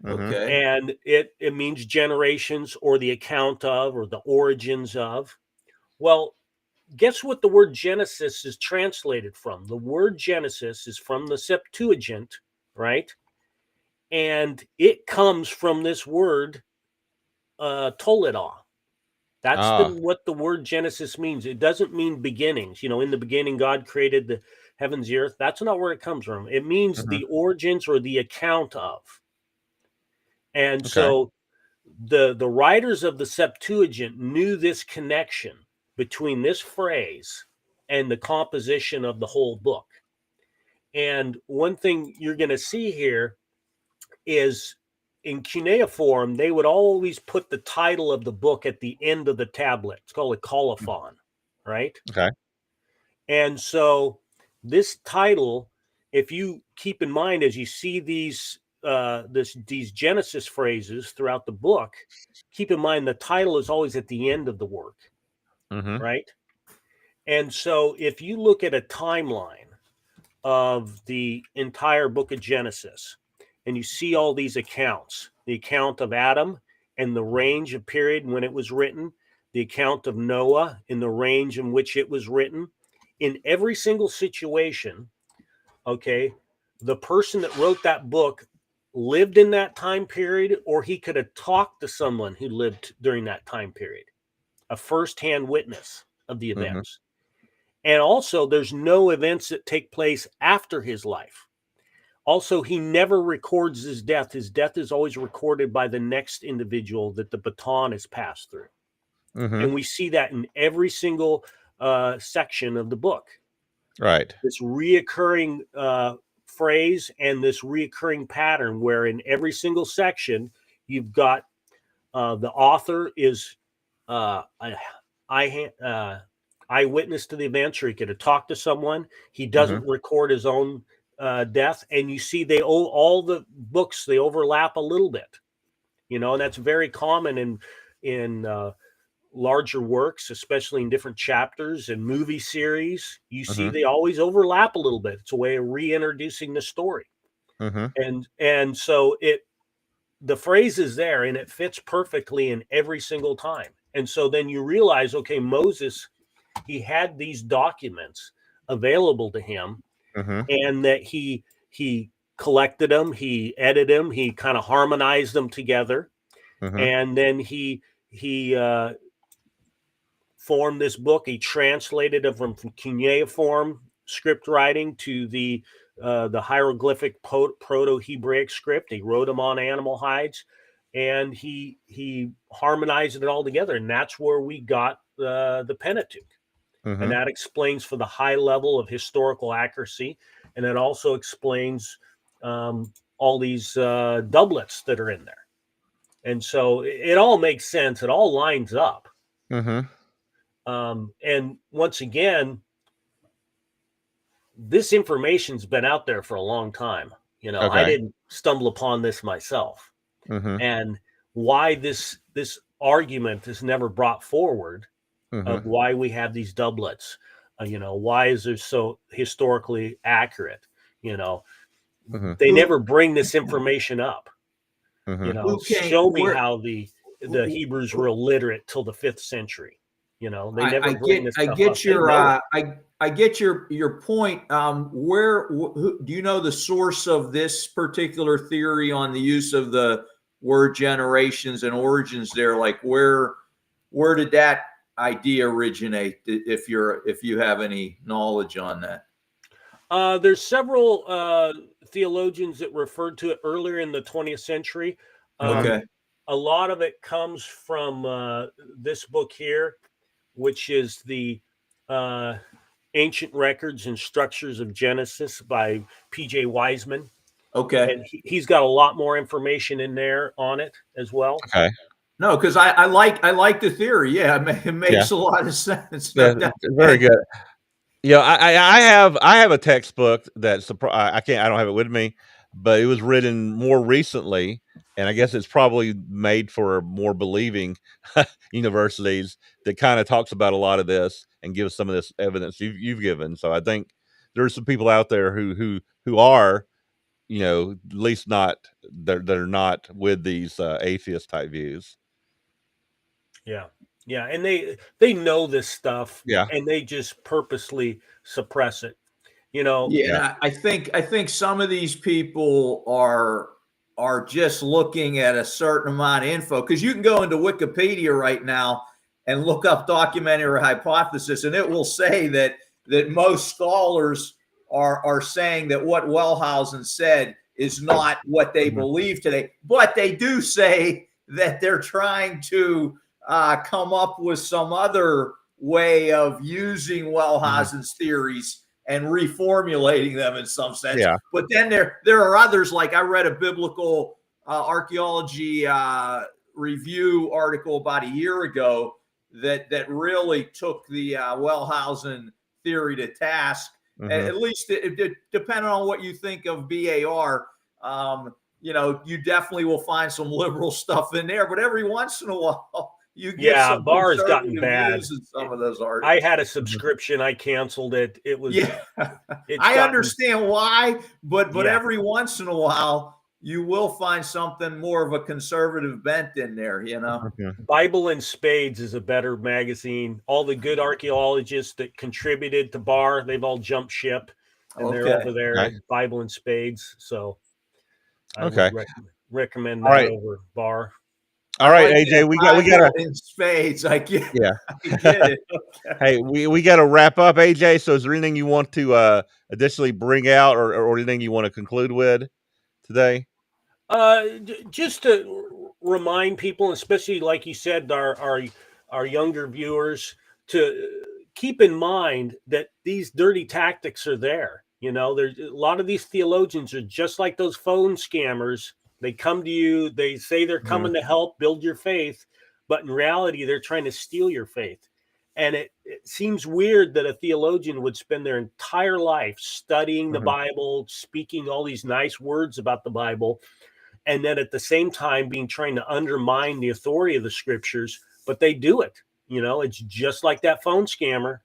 Okay. And it means generations or the account of or the origins of. Well, guess what the word Genesis is translated from? The word Genesis is from the Septuagint, right? And it comes from this word toledah. That's what the word Genesis means. It doesn't mean beginnings. You know, in the beginning, God created the heavens, the earth. That's not where it comes from. It means the origins or the account of. And so the writers of the Septuagint knew this connection between this phrase and the composition of the whole book. And one thing you're going to see here is in cuneiform, they would always put the title of the book at the end of the tablet. It's called a colophon, right? Okay. And so this title, if you keep in mind as you see these Genesis phrases throughout the book, keep in mind the title is always at the end of the work, right? And so if you look at a timeline of the entire book of Genesis, and you see all these accounts, the account of Adam and the range of period when it was written, the account of Noah in the range in which it was written, in every single situation, okay, the person that wrote that book lived in that time period, or he could have talked to someone who lived during that time period, a firsthand witness of the events. And also, there's no events that take place after his life. Also, he never records his death. His death is always recorded by the next individual that the baton is passed through. And we see that in every single section of the book. Right. This reoccurring phrase and this reoccurring pattern where in every single section, you've got the author is eyewitness to the events, or he could have talked to someone. He doesn't record his own death, and you see all the books, they overlap a little bit, you know, and that's very common in larger works, especially in different chapters and movie series. You see they always overlap a little bit. It's a way of reintroducing the story. And so the phrase is there and it fits perfectly in every single time. And so then you realize, okay, Moses he had these documents available to him, and that he collected them, he edited them, he kind of harmonized them together, and then he formed this book. He translated it from cuneiform script writing to the hieroglyphic Proto-Hebraic script. He wrote them on animal hides, and he harmonized it all together, and that's where we got the Pentateuch. And that explains for the high level of historical accuracy, and it also explains all these doublets that are in there. And so it all makes sense. It all lines up. And once again, this information's been out there for a long time. I didn't stumble upon this myself. And why this argument is never brought forward of why we have these doublets. Why is it so historically accurate? They never bring this information up. Show me how the Hebrews were illiterate till the 5th century. They never bring this stuff up. I get your point. Do you know the source of this particular theory on the use of the word generations and origins there? Like where did that idea originate, if you have any knowledge on that? There's several theologians that referred to it earlier in the 20th century. A lot of it comes from this book here, which is the Ancient Records and Structures of Genesis by P.J. Wiseman. And he's got a lot more information in there on it as well. No, because I like the theory. Yeah, it makes a lot of sense. Very good. I have a textbook that I don't have it with me, but it was written more recently, and I guess it's probably made for more believing universities that kind of talks about a lot of this and gives some of this evidence you've given. So I think there's some people out there who are, at least not they're not with these atheist type views. Yeah, and they know this stuff, and they just purposely suppress it. I think some of these people are just looking at a certain amount of info, because you can go into Wikipedia right now and look up documentary hypothesis, and it will say that most scholars are saying that what Wellhausen said is not what they believe today, but they do say that they're trying to come up with some other way of using Wellhausen's theories and reformulating them in some sense. But then there are others, like I read a biblical archaeology review article about a year ago that really took the Wellhausen theory to task. At least depending on what you think of BAR, you definitely will find some liberal stuff in there, but every once in a while you get some BAR has gotten bad in some of those articles. I had a subscription, I canceled it. It was I understand why, but every once in a while you will find something more of a conservative bent in there, Bible in Spades is a better magazine. All the good archaeologists that contributed to BAR, they've all jumped ship, and they're over there at Bible in Spades. So I would recommend that over BAR. All right, AJ, we got in Spades. I get it. Okay. Hey, we got to wrap up, AJ. So is there anything you want to additionally bring out, or anything you want to conclude with today? Just to remind people, especially like you said, our younger viewers, to keep in mind that these dirty tactics are there. There's a lot of these theologians are just like those phone scammers. They come to you, they say they're coming to help build your faith, but in reality, they're trying to steal your faith. And it seems weird that a theologian would spend their entire life studying the Bible, speaking all these nice words about the Bible, and then at the same time trying to undermine the authority of the scriptures, but they do it. It's just like that phone scammer,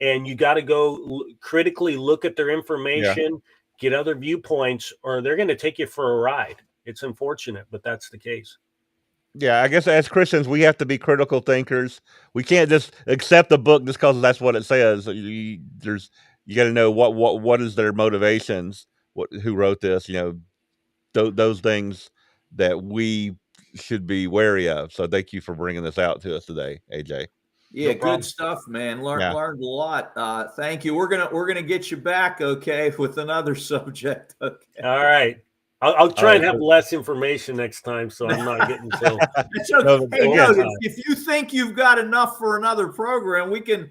and you got to go critically look at their information, get other viewpoints, or they're going to take you for a ride. It's unfortunate, but that's the case. Yeah, I guess as Christians, we have to be critical thinkers. We can't just accept the book just because that's what it says. You got to know what is their motivations, who wrote this. Those things that we should be wary of. So thank you for bringing this out to us today, AJ. Yeah, No good problem. stuff, man. Yeah. Learned a lot. Thank you. We're gonna get you back, okay, with another subject. Okay. All right. I'll try All and right. have less information next time, so I'm not getting so. It's okay. No, Hey, again, no, if you think you've got enough for another program, we can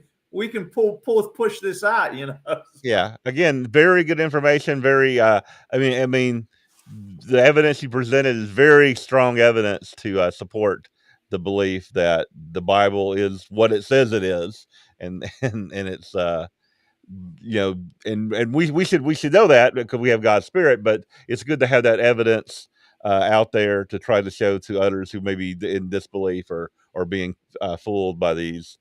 push this out. Yeah. Again, very good information. Very. I mean, the evidence you presented is very strong evidence to support the belief that the Bible is what it says it is, and it's and we should know that because we have God's Spirit. But it's good to have that evidence out there to try to show to others who may be in disbelief or being fooled by these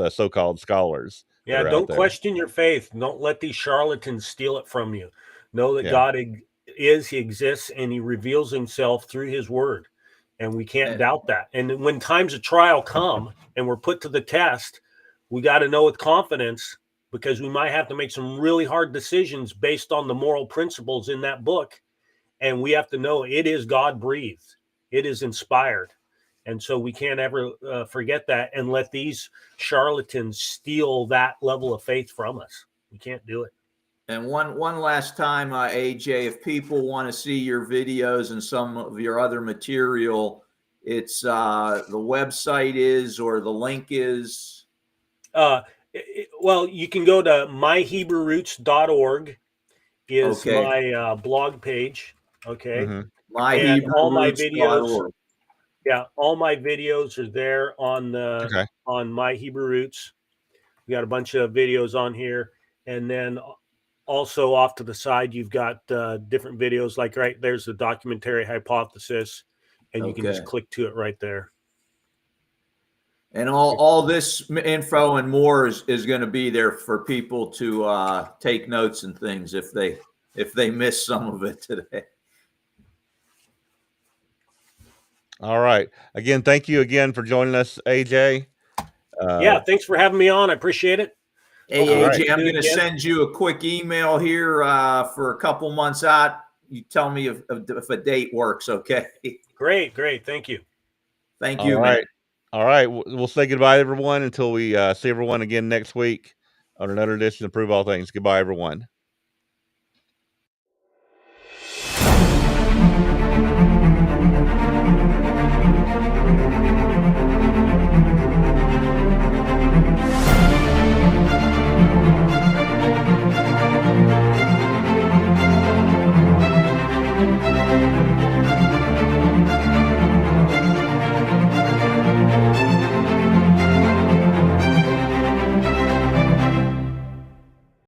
so-called scholars. Yeah, don't question your faith. Don't let these charlatans steal it from you. Know that God he exists, and he reveals himself through his word. And we can't doubt that. And when times of trial come and we're put to the test, we got to know with confidence, because we might have to make some really hard decisions based on the moral principles in that book. And we have to know it is God breathed. It is inspired. And so we can't ever forget that and let these charlatans steal that level of faith from us. We can't do it. And one last time, AJ, if people want to see your videos and some of your other material, it's the website is, or the link is. Well, you can go to myhebrewroots.org is Okay. my blog page. Okay. Mm-hmm. All my videos. myhebrewroots.org. Yeah, all my videos are there on on My Hebrew Roots. We got a bunch of videos on here, and then also off to the side, you've got different videos. Like right there's the documentary hypothesis, and you can just click to it right there. And all this info and more is going to be there for people to take notes and things if they miss some of it today. All right. Again, thank you again for joining us, AJ. Yeah, thanks for having me on. I appreciate it. Hey, AJ, I'm going to send you a quick email here for a couple months out. You tell me if a date works, okay? Great. Thank you. Thank you, all man. right. All right. We'll say goodbye, everyone, until we see everyone again next week on another edition of Prove All Things. Goodbye, everyone.